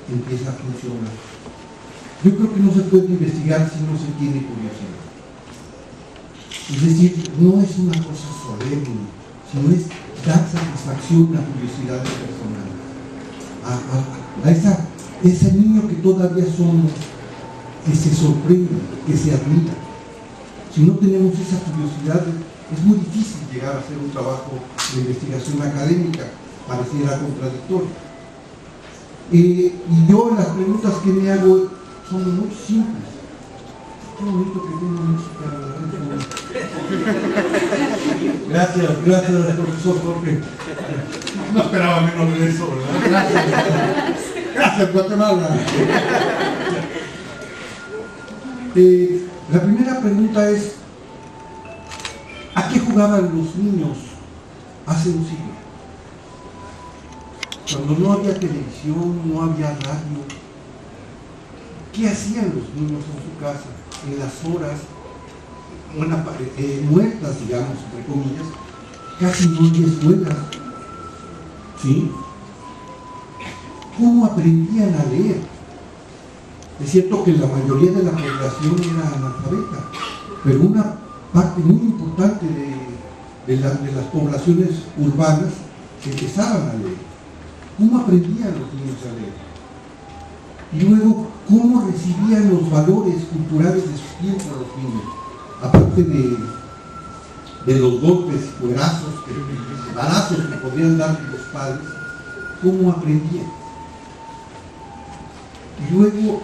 empieza a funcionar. Yo creo que no se puede investigar si no se tiene curiosidad. Es decir, no es una cosa solemne, sino es dar satisfacción a la curiosidad personal. A ese niño que todavía somos, que se sorprende, que se admira. Si no tenemos esa curiosidad, es muy difícil llegar a hacer un trabajo de investigación académica, pareciera contradictorio. Y yo las preguntas que me hago son muy simples. Qué bonito que tengo música. Gracias, profesor Jorge. No esperaba menos de eso, ¿verdad? Gracias, Guatemala. La primera pregunta es, ¿a qué jugaban los niños hace un siglo? Cuando no había televisión, no había radio, ¿qué hacían los niños en su casa? En las horas muertas, digamos, entre comillas, casi no había escuelas. ¿Sí? ¿Cómo aprendían a leer? Es cierto que la mayoría de la población era analfabeta, pero una parte muy importante de las poblaciones urbanas empezaban a leer. ¿Cómo aprendían los niños a leer? Y luego, ¿cómo recibían los valores culturales de su tiempo los niños? Aparte de los golpes, balazos que podían dar los padres, ¿cómo aprendían? Y luego,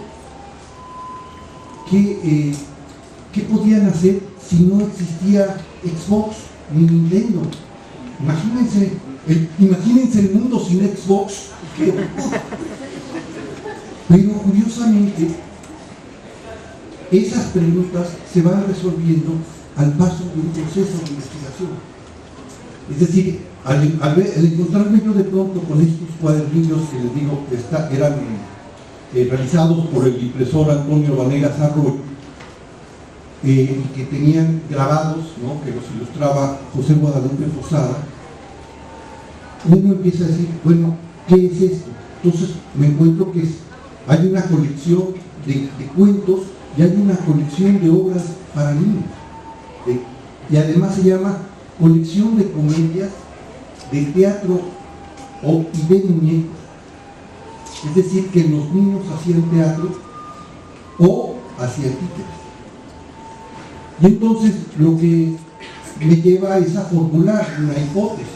¿qué podían hacer si no existía Xbox ni Nintendo? Imagínense el mundo sin Xbox. Pero curiosamente, esas preguntas se van resolviendo al paso de un proceso de investigación. Es decir, al encontrarme yo de pronto con estos cuadernillos que les digo que eran realizados por el impresor Antonio Vanegas Arroyo, y que tenían grabados, ¿no?, que los ilustraba José Guadalupe Posada, uno empieza a decir, bueno, ¿qué es esto? Entonces me encuentro que hay una colección de cuentos y hay una colección de obras para niños, y además se llama colección de comedias de teatro y de muñecos. Es decir, que los niños hacían teatro o hacían títeres. Y entonces lo que me lleva es a formular una hipótesis.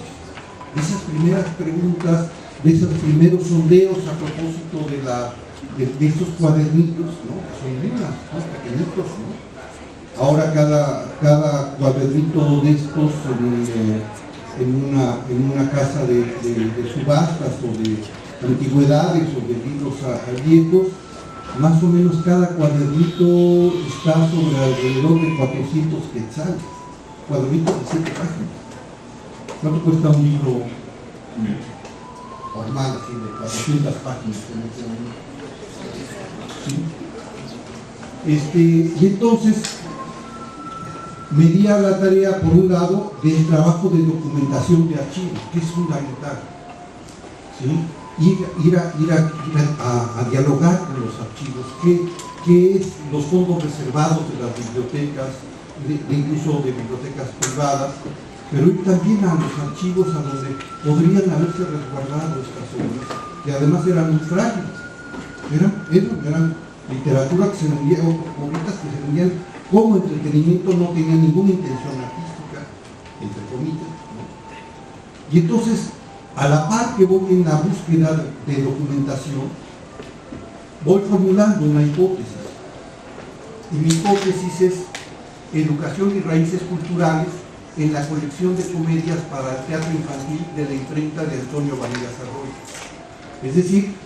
Esas primeras preguntas, de esos primeros sondeos a propósito de estos cuadernillos, ¿no?, que son libros, son pequeñitos, ¿no? Ahora cada cuadernito de estos en una casa de subastas o de antigüedades o de libros viejos, más o menos cada cuadernito está sobre alrededor de 400 quetzales, cuadernito de 7 páginas. ¿Cuánto cuesta un libro? formal, así de 400 páginas en ese momento. ¿Sí? Y entonces me di a la tarea, por un lado, del trabajo de documentación de archivos, que es fundamental. ¿Sí? Ir a dialogar con los archivos, qué es los fondos reservados de las bibliotecas, incluso de bibliotecas privadas, pero ir también a los archivos a donde podrían haberse resguardado estas obras, que además eran muy frágiles. Eran literatura que se vendía, obras que se vendían como entretenimiento, no tenían ninguna intención artística, entre comillas, ¿no? Y entonces, a la par que voy en la búsqueda de documentación, voy formulando una hipótesis. Y mi hipótesis es educación y raíces culturales en la colección de comedias para el teatro infantil de la imprenta de Antonio Vanegas Arroyo. Es decir,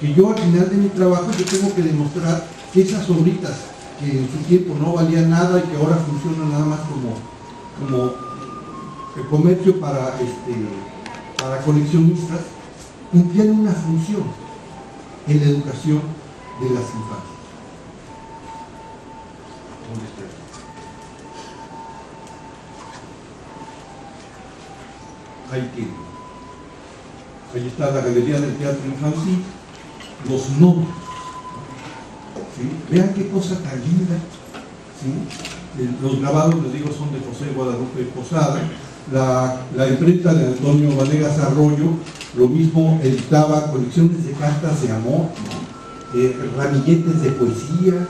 que yo al final de mi trabajo yo tengo que demostrar que esas obritas que en su tiempo no valían nada y que ahora funcionan nada más como el comercio para coleccionistas, cumplían una función en la educación de las infancias. ¿Dónde está? Ahí tiene. Ahí está la Galería del Teatro Infantil, los nombres. ¿Sí? Vean qué cosa tan linda. ¿Sí? Los grabados, les digo, son de José Guadalupe Posada. La imprenta de Antonio Vanegas Arroyo, lo mismo, editaba colecciones de cartas de amor, ¿no? Ramilletes de poesía,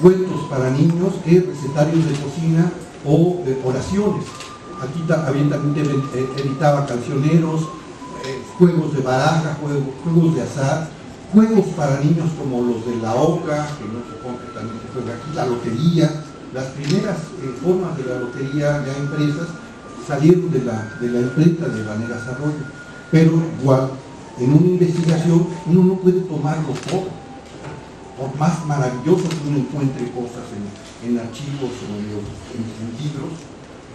cuentos para niños, recetarios de cocina o oraciones. Aquí también editaba cancioneros, juegos de baraja, juegos de azar, juegos para niños como los de la oca, que no supongo que también se juega aquí, la lotería. Las primeras formas de la lotería ya impresas salieron de la imprenta de Vanegas Arroyo, pero igual en una investigación uno no puede tomarlo todo, por más maravilloso que uno encuentre cosas en archivos o en libros,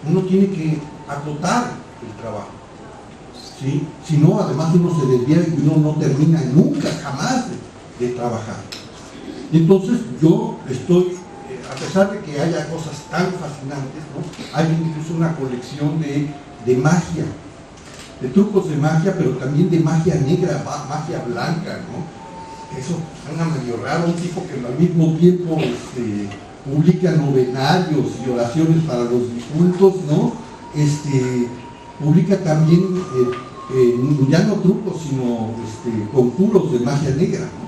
uno tiene que acotar el trabajo, ¿sí? Si no, además uno se desvía y uno no termina nunca, jamás de trabajar. Entonces yo estoy, a pesar de que haya cosas tan fascinantes, ¿no? Hay incluso una colección de magia, de trucos de magia, pero también de magia negra, magia blanca, ¿no? Eso anda medio raro, un tipo que al mismo tiempo publica novenarios y oraciones para los difuntos, ¿no? Publica también, ya no trucos, sino conjuros de magia negra, ¿no?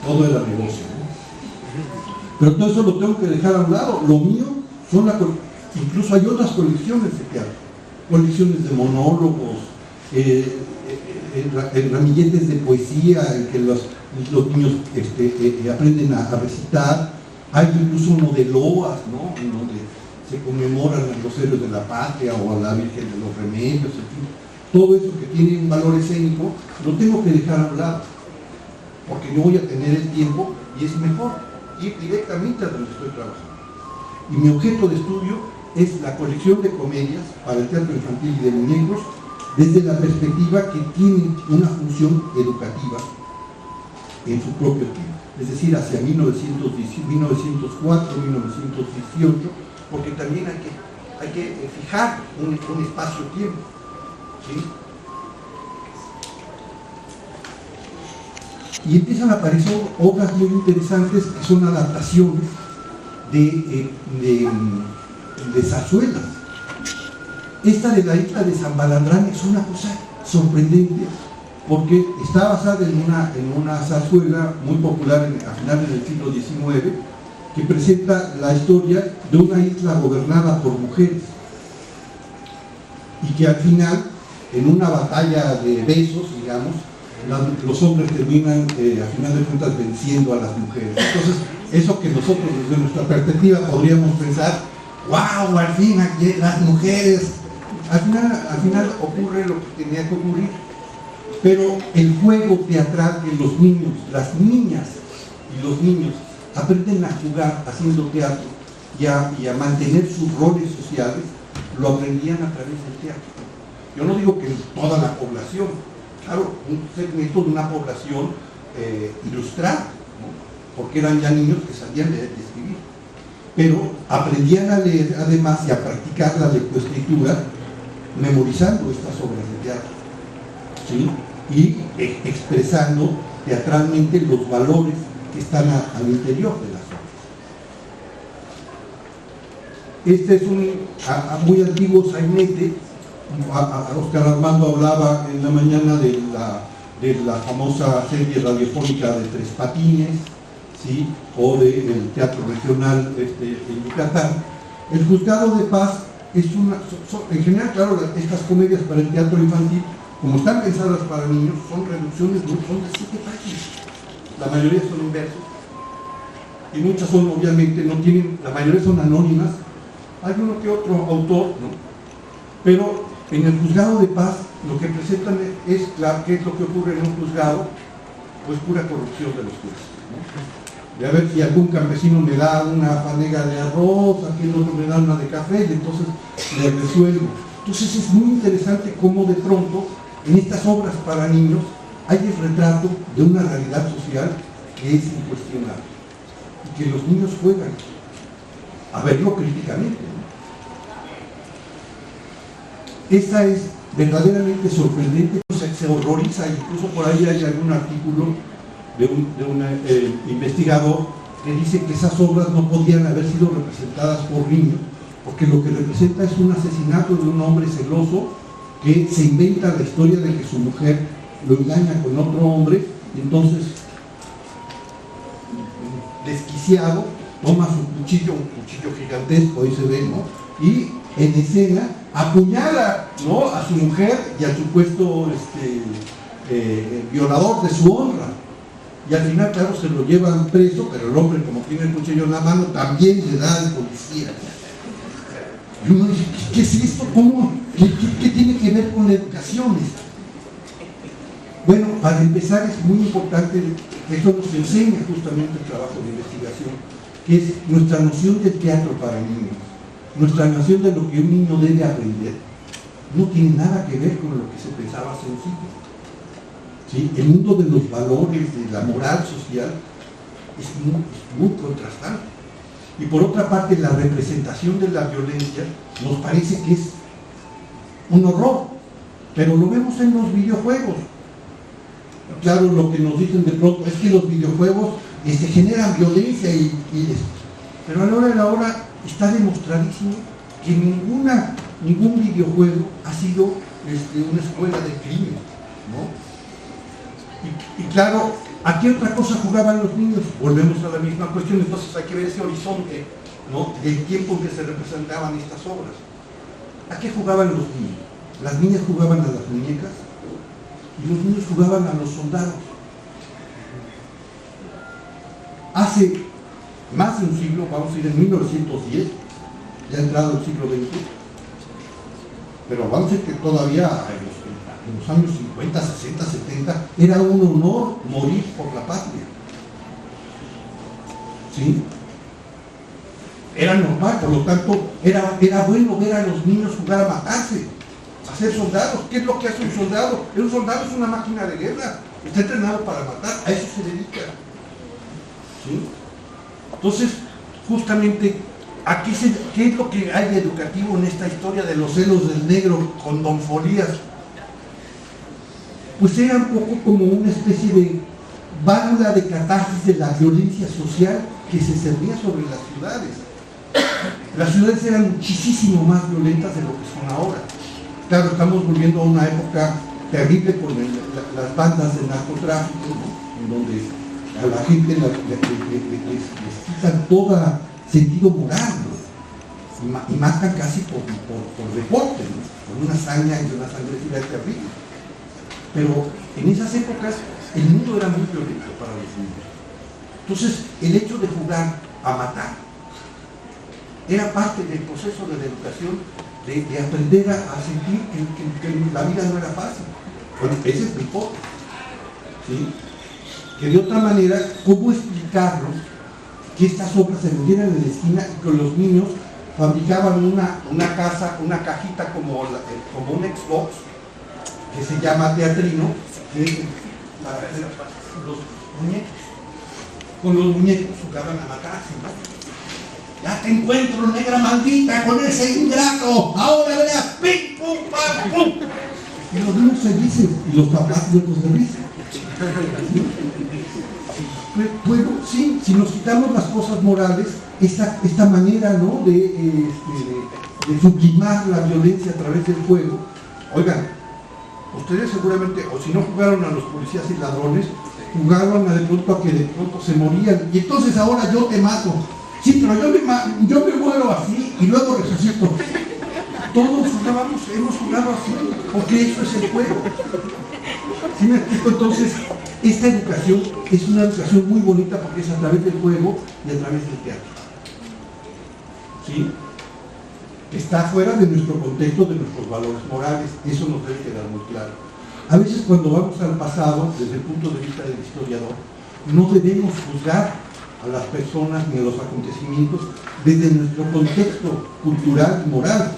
Todo era negocio, ¿no? Pero todo eso lo tengo que dejar a un lado. Lo mío son incluso hay otras colecciones de teatro, colecciones de monólogos, ramilletes de poesía en que los niños aprenden a recitar. Hay incluso uno de loas, ¿no? En donde se conmemoran a los héroes de la patria o a la Virgen de los Remedios, en fin. Todo eso que tiene un valor escénico lo tengo que dejar a un lado, porque no voy a tener el tiempo y es mejor ir directamente a donde estoy trabajando. Y mi objeto de estudio es la colección de comedias para el teatro infantil y de muñecos desde la perspectiva que tienen una función educativa en su propio tiempo, es decir, hacia 1904, 1918, porque también hay que fijar un espacio-tiempo, ¿sí? Y empiezan a aparecer obras muy interesantes que son adaptaciones de zarzuelas. Esta de la isla de San Balandrán es una cosa sorprendente porque está basada en una zarzuela muy popular a finales del siglo XIX que presenta la historia de una isla gobernada por mujeres y que al final, en una batalla de besos, digamos, los hombres terminan a final de cuentas venciendo a las mujeres. Entonces, eso que nosotros desde nuestra perspectiva podríamos pensar, wow, al fin aquí las mujeres, al final ocurre lo que tenía que ocurrir, pero el juego teatral que los niños, las niñas y los niños aprenden a jugar haciendo teatro y a mantener sus roles sociales, lo aprendían a través del teatro. Yo no digo que toda la población, claro, un segmento de una población ilustrada, ¿no? Porque eran ya niños que sabían leer y escribir, pero aprendían a leer además y a practicar la lectoescritura memorizando estas obras de teatro, ¿sí? Y expresando teatralmente los valores que están al interior de las obras. Este es un muy antiguo sainete. Oscar Armando hablaba en la mañana de la famosa serie radiofónica de Tres Patines, ¿sí? O del teatro regional en Yucatán. El Juzgado de Paz es en general, claro, estas comedias para el teatro infantil, como están pensadas para niños, son reducciones, son de 7 páginas. La mayoría son en verso. Y muchas son, obviamente, no tienen, la mayoría son anónimas. Hay uno que otro autor, ¿no? Pero en el Juzgado de Paz lo que presentan es, claro, ¿qué es lo que ocurre en un juzgado? Pues pura corrupción de los jueces, ¿no? De a ver si algún campesino me da una fanega de arroz, aquí el otro me da una de café, y entonces le resuelvo. Entonces es muy interesante cómo de pronto en estas obras para niños hay el retrato de una realidad social que es incuestionable y que los niños juegan a verlo críticamente, ¿no? Esta es verdaderamente sorprendente, se horroriza, incluso por ahí hay algún artículo de un investigador que dice que esas obras no podían haber sido representadas por niños, porque lo que representa es un asesinato de un hombre celoso que se inventa la historia de que su mujer lo engaña con otro hombre, y entonces, desquiciado, toma su cuchillo, un cuchillo gigantesco, ahí se ve, ¿no? Y en escena apuñala, ¿no?, a su mujer y al supuesto violador de su honra. Y al final, claro, se lo llevan preso, pero el hombre, como tiene el cuchillo en la mano, también le da al policía. Y uno dice, ¿qué es esto? ¿Cómo? ¿Qué tiene que ver con la educación? Bueno, para empezar es muy importante, eso nos enseña justamente el trabajo de investigación, que es nuestra noción del teatro para niños, nuestra noción de lo que un niño debe aprender. No tiene nada que ver con lo que se pensaba hace un siglo. ¿Sí? El mundo de los valores, de la moral social, es muy contrastante. Y por otra parte, la representación de la violencia nos parece que es un horror, pero lo vemos en los videojuegos. Claro, lo que nos dicen de pronto es que los videojuegos generan violencia pero a la hora de la hora está demostradísimo que ningún videojuego ha sido una escuela de crimen, ¿no? Y claro, ¿a qué otra cosa jugaban los niños? Volvemos a la misma cuestión, entonces hay que ver ese horizonte, ¿no?, del tiempo en que se representaban estas obras. ¿A qué jugaban los niños? Las niñas jugaban a las muñecas y los niños jugaban a los soldados. Hace más de un siglo, vamos a ir en 1910, ya entrado el siglo XX, pero vamos a decir que todavía en los años 50, 60, 70, era un honor morir por la patria. ¿Sí? Era normal, por lo tanto, era bueno ver a los niños jugar a matarse, a ser soldados. ¿Qué es lo que hace un soldado? Un soldado es una máquina de guerra, está entrenado para matar, a eso se dedica. ¿Sí? Entonces, justamente, ¿qué es lo que hay educativo en esta historia de los celos del negro con Don Folías? Pues era un poco como una especie de válvula de catarsis de la violencia social que se servía sobre las ciudades. Las ciudades eran muchísimo más violentas de lo que son ahora. Claro, estamos volviendo a una época terrible con las bandas de narcotráfico, ¿no?, en donde a la gente les quitan todo sentido moral, ¿no?, y matan casi por deporte, ¿no?, por una hazaña y una agresividad terrible. Pero en esas épocas el mundo era muy violento para los niños. Entonces, el hecho de jugar a matar era parte del proceso de la educación, de aprender a sentir que la vida no era fácil. Bueno, ese es mi hipótesis, ¿sí? Que de otra manera, ¿cómo explicarlo que estas obras se vendieran en la esquina y que los niños fabricaban una cajita como un Xbox, que se llama Teatrino, que es para hacer los muñecos. Con los muñecos jugaban a matarse, ¿no? Ya te encuentro, negra maldita, con ese ingrato. Ahora verás, pim, pum, pam, pum. Y los niños se dicen, y los papás muertos de risa. Bueno, sí, si nos quitamos las cosas morales, esta manera, ¿no?, de sublimar la violencia a través del juego. Oigan, ustedes seguramente, o si no jugaron a los policías y ladrones, jugaron de pronto a que de pronto se morían, y entonces ahora yo te mato. Sí, pero yo me muero así y luego resucito. Todos hemos jugado así, porque eso es el juego. ¿Sí me explico? Entonces, esta educación es una educación muy bonita porque es a través del juego y a través del teatro. ¿Sí? Está fuera de nuestro contexto, de nuestros valores morales. Eso nos debe quedar muy claro. A veces cuando vamos al pasado, desde el punto de vista del historiador, no debemos juzgar a las personas ni a los acontecimientos desde nuestro contexto cultural y moral.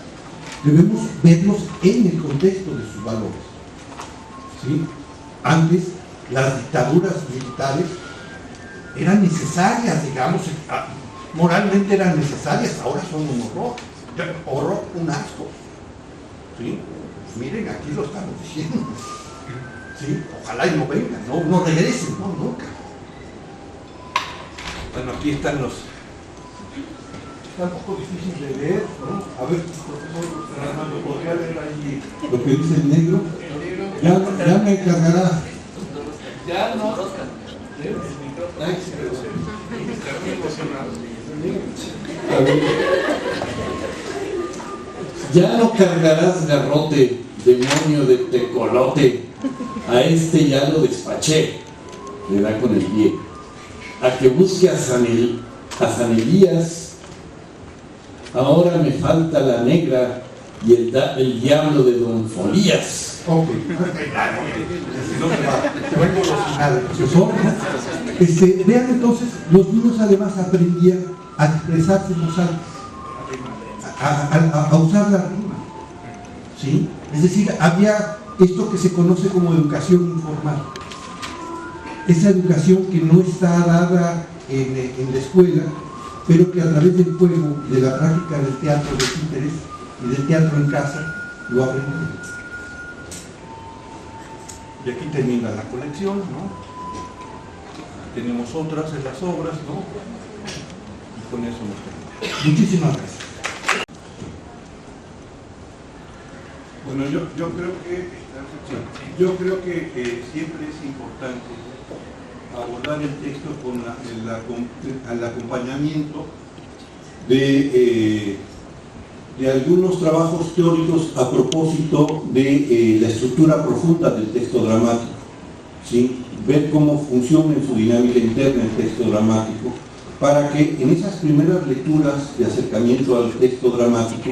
Debemos verlos en el contexto de sus valores. ¿Sí? Antes, las dictaduras militares eran necesarias, digamos, moralmente eran necesarias, ahora son un horror, un asco. ¿Sí? Miren, aquí lo estamos diciendo. ¿Sí? Ojalá y no vengan, no regresen, nunca. Bueno, aquí están los... Está un poco difícil de leer, ¿no? A ver, profesor Armando, ¿podría leer ahí lo que dice el negro? Ya me encargará. Ya no. Ya no cargarás garrote, demonio de tecolote, a este ya lo despaché, le da con el pie, a que busque a San Elías, ahora me falta la negra y el diablo de Don Folías. Ok, no se va a evolucionar el profesor. Vean entonces, los niños además aprendían a expresarse en voz alta, a usar la rima, ¿sí? Es decir, había esto que se conoce como educación informal, esa educación que no está dada en la escuela, pero que a través del juego y de la práctica del teatro de títeres y del teatro en casa lo aprenden. Y aquí termina la colección, ¿no? Tenemos otras en las obras, ¿no? Y con eso nos terminamos. Muchísimas gracias. Bueno, yo creo que siempre es importante abordar el texto con el acompañamiento de algunos trabajos teóricos a propósito de la estructura profunda del texto dramático, ¿sí? Ver cómo funciona en su dinámica interna el texto dramático, para que en esas primeras lecturas de acercamiento al texto dramático,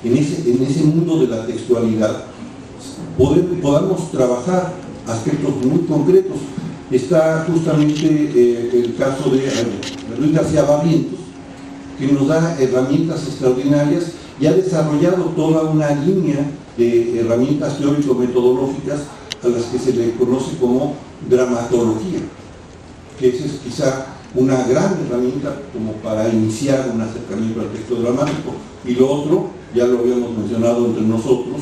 en ese mundo de la textualidad, podamos trabajar aspectos muy concretos. Está justamente el caso de Luis García Barrientos, que nos da herramientas extraordinarias y ha desarrollado toda una línea de herramientas teórico-metodológicas a las que se le conoce como dramatología, que esa es quizá una gran herramienta como para iniciar un acercamiento al texto dramático. Y lo otro, ya lo habíamos mencionado entre nosotros,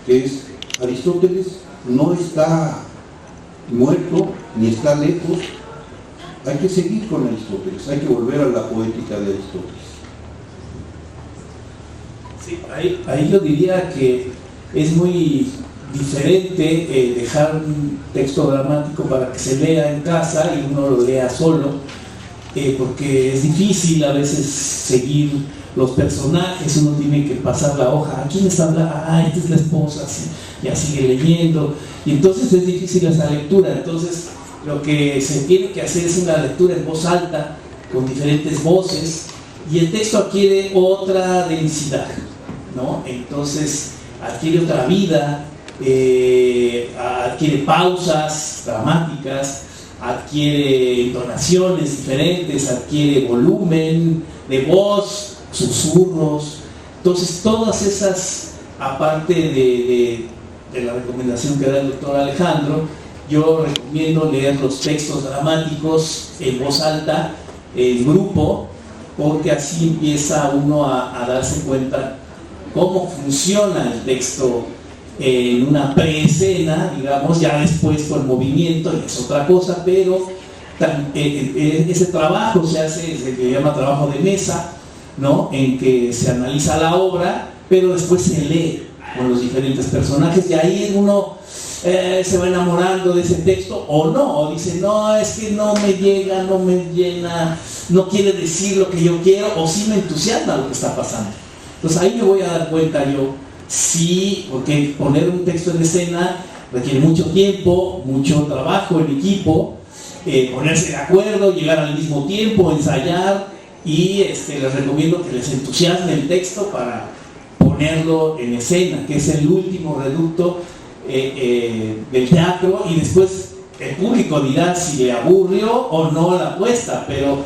que es Aristóteles no está muerto ni está lejos, hay que seguir con Aristóteles, hay que volver a la poética de Aristóteles. Sí, ahí yo diría que es muy diferente dejar un texto dramático para que se lea en casa y uno lo lea solo, porque es difícil a veces seguir los personajes, uno tiene que pasar la hoja, ¿a quién está hablando? Ah, esta es la esposa, sí, ya sigue leyendo, y entonces es difícil esa lectura. Entonces lo que se tiene que hacer es una lectura en voz alta, con diferentes voces, y el texto adquiere otra densidad, ¿no? Entonces adquiere otra vida, adquiere pausas dramáticas, adquiere entonaciones diferentes, adquiere volumen de voz, susurros. Entonces, todas esas, aparte de la recomendación que da el doctor Alejandro, yo recomiendo leer los textos dramáticos en voz alta, en grupo, porque así empieza uno a darse cuenta cómo funciona el texto en una preescena, digamos, ya después con movimiento y es otra cosa, pero ese trabajo se hace, se le llama trabajo de mesa, ¿no? En que se analiza la obra, pero después se lee con los diferentes personajes y ahí uno se va enamorando de ese texto o no, o dice, no, es que no me llega, no me llena, no quiere decir lo que yo quiero, o sí me entusiasma lo que está pasando. Entonces ahí me voy a dar cuenta yo, sí, porque poner un texto en escena requiere mucho tiempo, mucho trabajo en equipo, ponerse de acuerdo, llegar al mismo tiempo, ensayar, y les recomiendo que les entusiasme el texto para ponerlo en escena, que es el último reducto del teatro, y después el público dirá si le aburrió o no la puesta, pero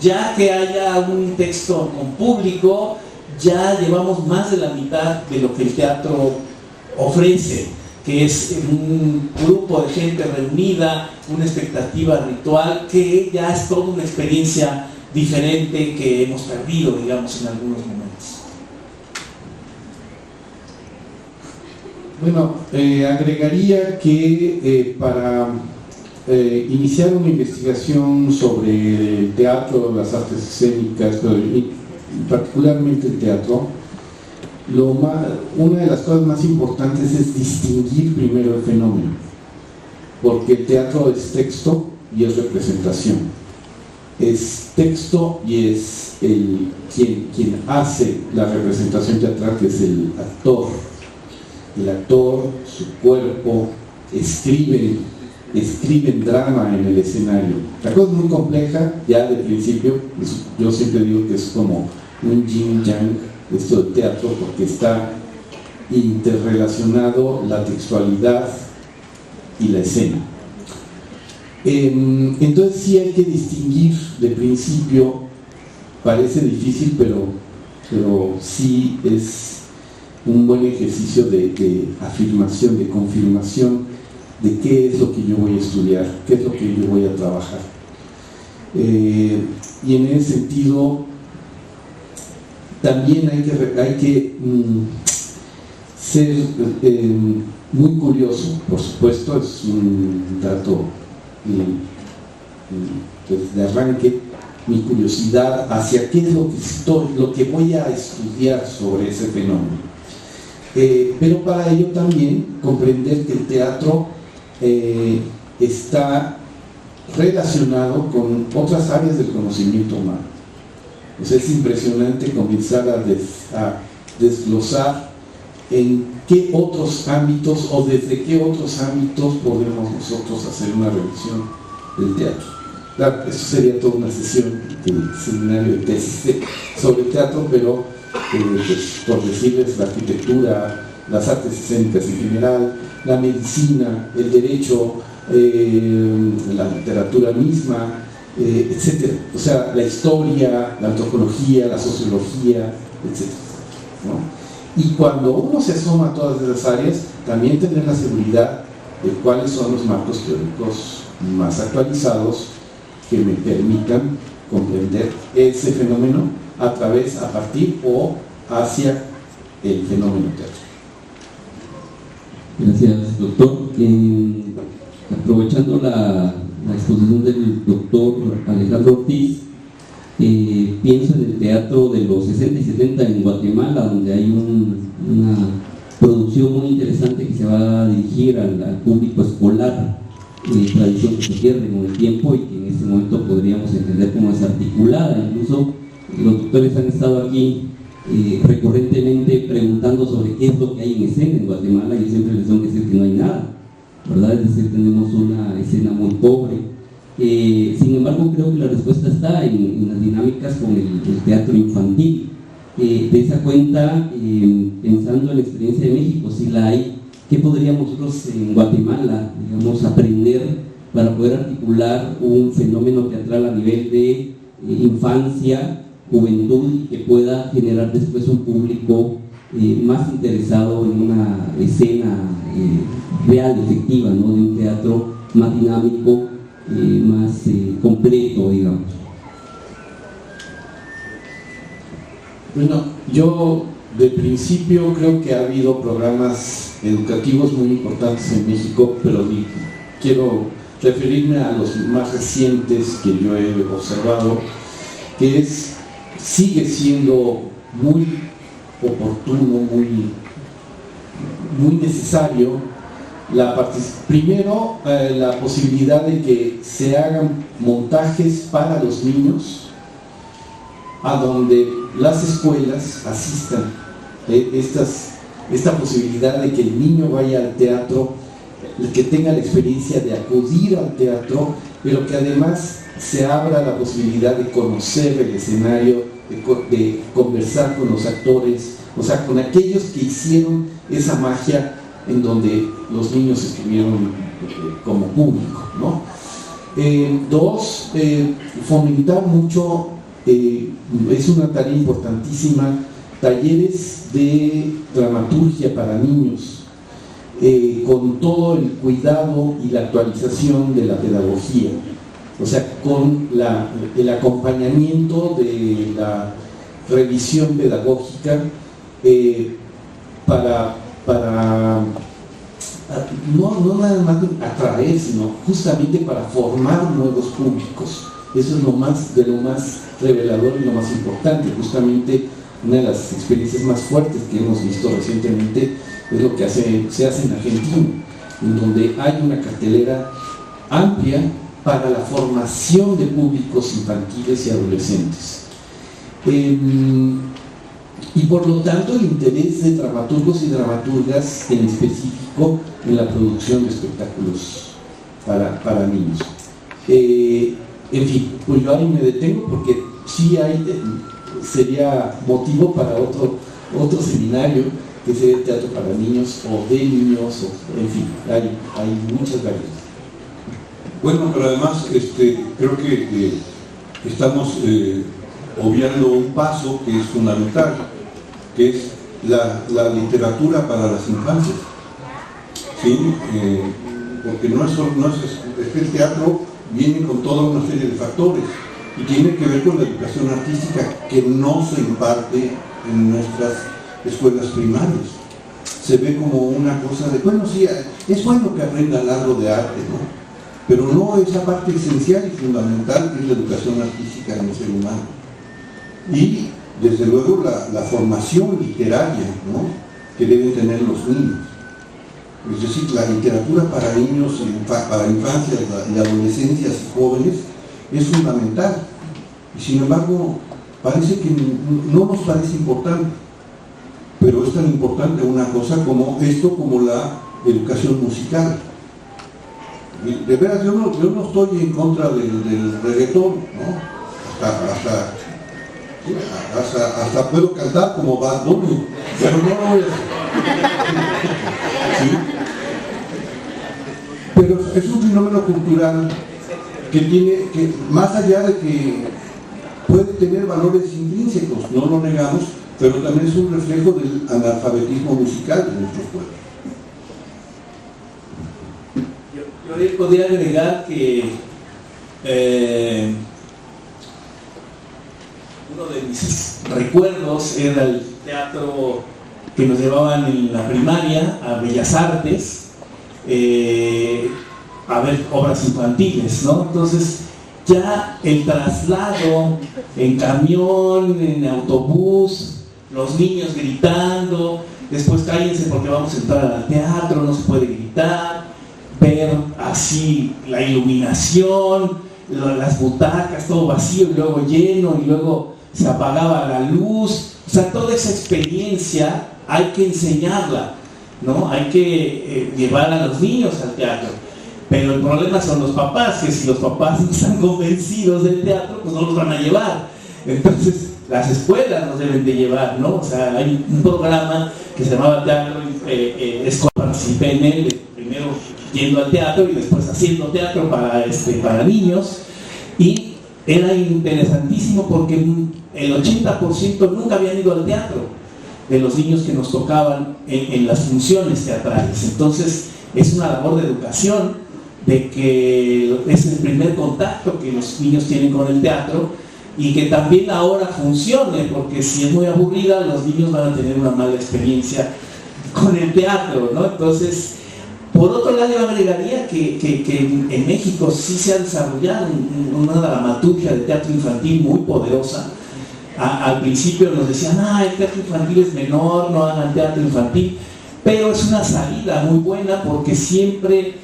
ya que haya un texto con público, ya llevamos más de la mitad de lo que el teatro ofrece, que es un grupo de gente reunida, una expectativa ritual, que ya es toda una experiencia diferente que hemos perdido, digamos, en algunos momentos. Bueno, agregaría que para iniciar una investigación sobre el teatro, las artes escénicas, particularmente el teatro, una de las cosas más importantes es distinguir primero el fenómeno, porque el teatro es texto y es representación. Es texto y es quien hace la representación teatral, que es el actor. El actor, su cuerpo, escriben drama en el escenario. La cosa es muy compleja, ya de principio. Yo siempre digo que es como un yin-yang, esto del teatro, porque está interrelacionado la textualidad y la escena. Entonces sí hay que distinguir de principio, parece difícil, pero sí es un buen ejercicio de afirmación, de confirmación de qué es lo que yo voy a estudiar, qué es lo que yo voy a trabajar. Y en ese sentido también hay que ser muy curioso, por supuesto, es un dato de arranque, mi curiosidad hacia qué es lo que voy a estudiar sobre ese fenómeno. Pero para ello también comprender que el teatro está relacionado con otras áreas del conocimiento humano. Pues es impresionante comenzar a desglosar en qué otros ámbitos o desde qué otros ámbitos podemos nosotros hacer una revisión del teatro. Claro, eso sería toda una sesión de seminario de tesis sobre teatro, pero pues, por decirles, la arquitectura, las artes escénicas en general, la medicina, el derecho, la literatura misma, etcétera. O sea, la historia, la antropología, la sociología, etcétera, ¿no? Y cuando uno se asoma a todas esas áreas, también tener la seguridad de cuáles son los marcos teóricos más actualizados que me permitan comprender ese fenómeno a partir o hacia el fenómeno teatral. Gracias, doctor. Aprovechando la exposición del doctor Alejandro Ortiz, pienso en el teatro de los 60 y 70 en Guatemala, donde hay una producción muy interesante que se va a dirigir al público escolar, tradición que se pierde con el tiempo y que en este momento podríamos entender como desarticulada. Incluso los doctores han estado aquí recurrentemente preguntando sobre qué es lo que hay en escena en Guatemala, y yo siempre les tengo que decir que no hay nada, ¿verdad? Es decir, tenemos una escena muy pobre. Sin embargo, creo que la respuesta está en las dinámicas con el teatro infantil. De esa cuenta, pensando en la experiencia de México, si la hay, ¿qué podríamos nosotros en Guatemala, digamos, aprender para poder articular un fenómeno teatral a nivel de infancia juventud y que pueda generar después un público más interesado en una escena real, efectiva, ¿no? De un teatro más dinámico, más completo, digamos. Bueno, yo de principio creo que ha habido programas educativos muy importantes en México, pero quiero referirme a los más recientes que yo he observado, que sigue siendo muy oportuno, muy necesario primero la posibilidad de que se hagan montajes para los niños a donde las escuelas asistan. Esta posibilidad de que el niño vaya al teatro, que tenga la experiencia de acudir al teatro, pero que además se abra la posibilidad de conocer el escenario, de conversar con los actores, o sea, con aquellos que hicieron esa magia en donde los niños estuvieron como público, ¿no? Dos, fomentar mucho, es una tarea importantísima, talleres de dramaturgia para niños, con todo el cuidado y la actualización de la pedagogía, o sea, con el acompañamiento de la revisión pedagógica para no nada más atraer, sino justamente para formar nuevos públicos. Eso es lo más revelador y lo más importante. Justamente una de las experiencias más fuertes que hemos visto recientemente es lo que se hace en Argentina, en donde hay una cartelera amplia para la formación de públicos infantiles y adolescentes. Y por lo tanto el interés de dramaturgos y dramaturgas en específico en la producción de espectáculos para niños. En fin, pues yo ahí me detengo porque sí sería motivo para otro seminario que sería teatro para niños o de niños, en fin, hay muchas variedades. Bueno, pero además creo que estamos obviando un paso que es fundamental, que es la literatura para las infancias, ¿sí? Porque el teatro viene con toda una serie de factores y tiene que ver con la educación artística que no se imparte en nuestras escuelas primarias. Se ve como una cosa de, bueno, sí, es bueno que aprendan algo de arte, ¿no? Pero no esa parte esencial y fundamental que es la educación artística en el ser humano. Y desde luego la formación literaria, ¿no?, que deben tener los niños. Es decir, la literatura para niños, para infancias y adolescencias y jóvenes es fundamental. Y sin embargo, parece que no nos parece importante. Pero es tan importante una cosa como esto, como la educación musical. De veras, yo no estoy en contra del reggaetón, ¿no? Hasta puedo cantar como Bad Bunny, pero no lo voy a hacer. ¿Sí? Pero es un fenómeno cultural que más allá de que puede tener valores intrínsecos, no lo negamos, pero también es un reflejo del analfabetismo musical de nuestros pueblos. Yo podría agregar que uno de mis recuerdos era el teatro que nos llevaban en la primaria a Bellas Artes a ver obras infantiles, ¿no? Entonces ya el traslado en camión, en autobús, los niños gritando, después cállense porque vamos a entrar al teatro, no se puede gritar, ver así la iluminación, las butacas, todo vacío y luego lleno y luego se apagaba la luz, o sea, toda esa experiencia hay que enseñarla, ¿no? Hay que llevar a los niños al teatro, pero el problema son los papás, que si los papás no están convencidos del teatro, pues no los van a llevar. Entonces las escuelas nos deben de llevar, ¿no? O sea, hay un programa que se llamaba Teatro Escolar, participé en él, primero yendo al teatro y después haciendo teatro para niños, y era interesantísimo porque el 80% nunca habían ido al teatro, de los niños que nos tocaban en las funciones teatrales. Entonces es una labor de educación, de que es el primer contacto que los niños tienen con el teatro, y que también la obra funcione, porque si es muy aburrida, los niños van a tener una mala experiencia con el teatro, ¿no? Entonces, por otro lado, yo agregaría que en México sí se ha desarrollado una dramaturgia de teatro infantil muy poderosa. Al principio nos decían, el teatro infantil es menor, no hagan teatro infantil, pero es una salida muy buena, porque siempre,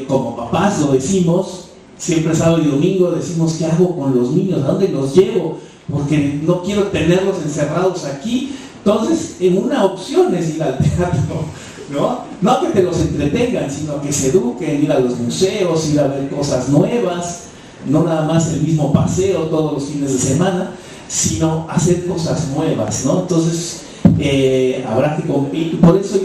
como papás lo decimos, siempre sábado y domingo decimos, ¿qué hago con los niños? ¿A dónde los llevo? Porque no quiero tenerlos encerrados aquí. Entonces, una opción es ir al teatro, ¿no? No que te los entretengan, sino que se eduquen, ir a los museos, ir a ver cosas nuevas, no nada más el mismo paseo todos los fines de semana, sino hacer cosas nuevas, ¿no? Entonces, habrá que competir. Por eso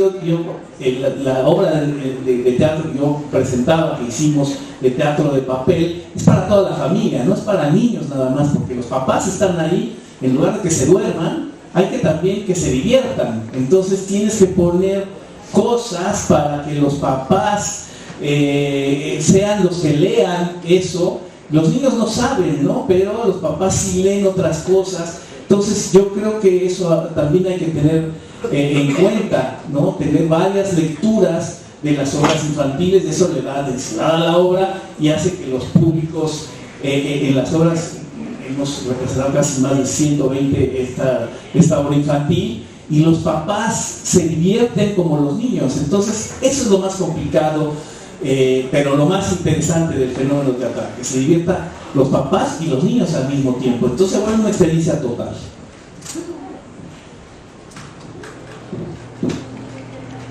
la obra de teatro que yo presentaba, que hicimos de teatro de papel, es para toda la familia, no es para niños nada más, porque los papás están ahí, en lugar de que se duerman, hay que también que se diviertan. Entonces tienes que poner cosas para que los papás sean los que lean eso. Los niños no saben, ¿no? Pero los papás sí leen otras cosas. Entonces yo creo que eso también hay que tener en cuenta, ¿no? Tener varias lecturas de las obras infantiles, de eso le da densidad a la obra y hace que los públicos en las obras, hemos representado casi más de 120 esta obra infantil, y los papás se divierten como los niños. Entonces eso es lo más complicado, pero lo más interesante del fenómeno teatral, que se diviertan los papás y los niños al mismo tiempo. Entonces, bueno, una experiencia total.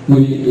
Muy bien.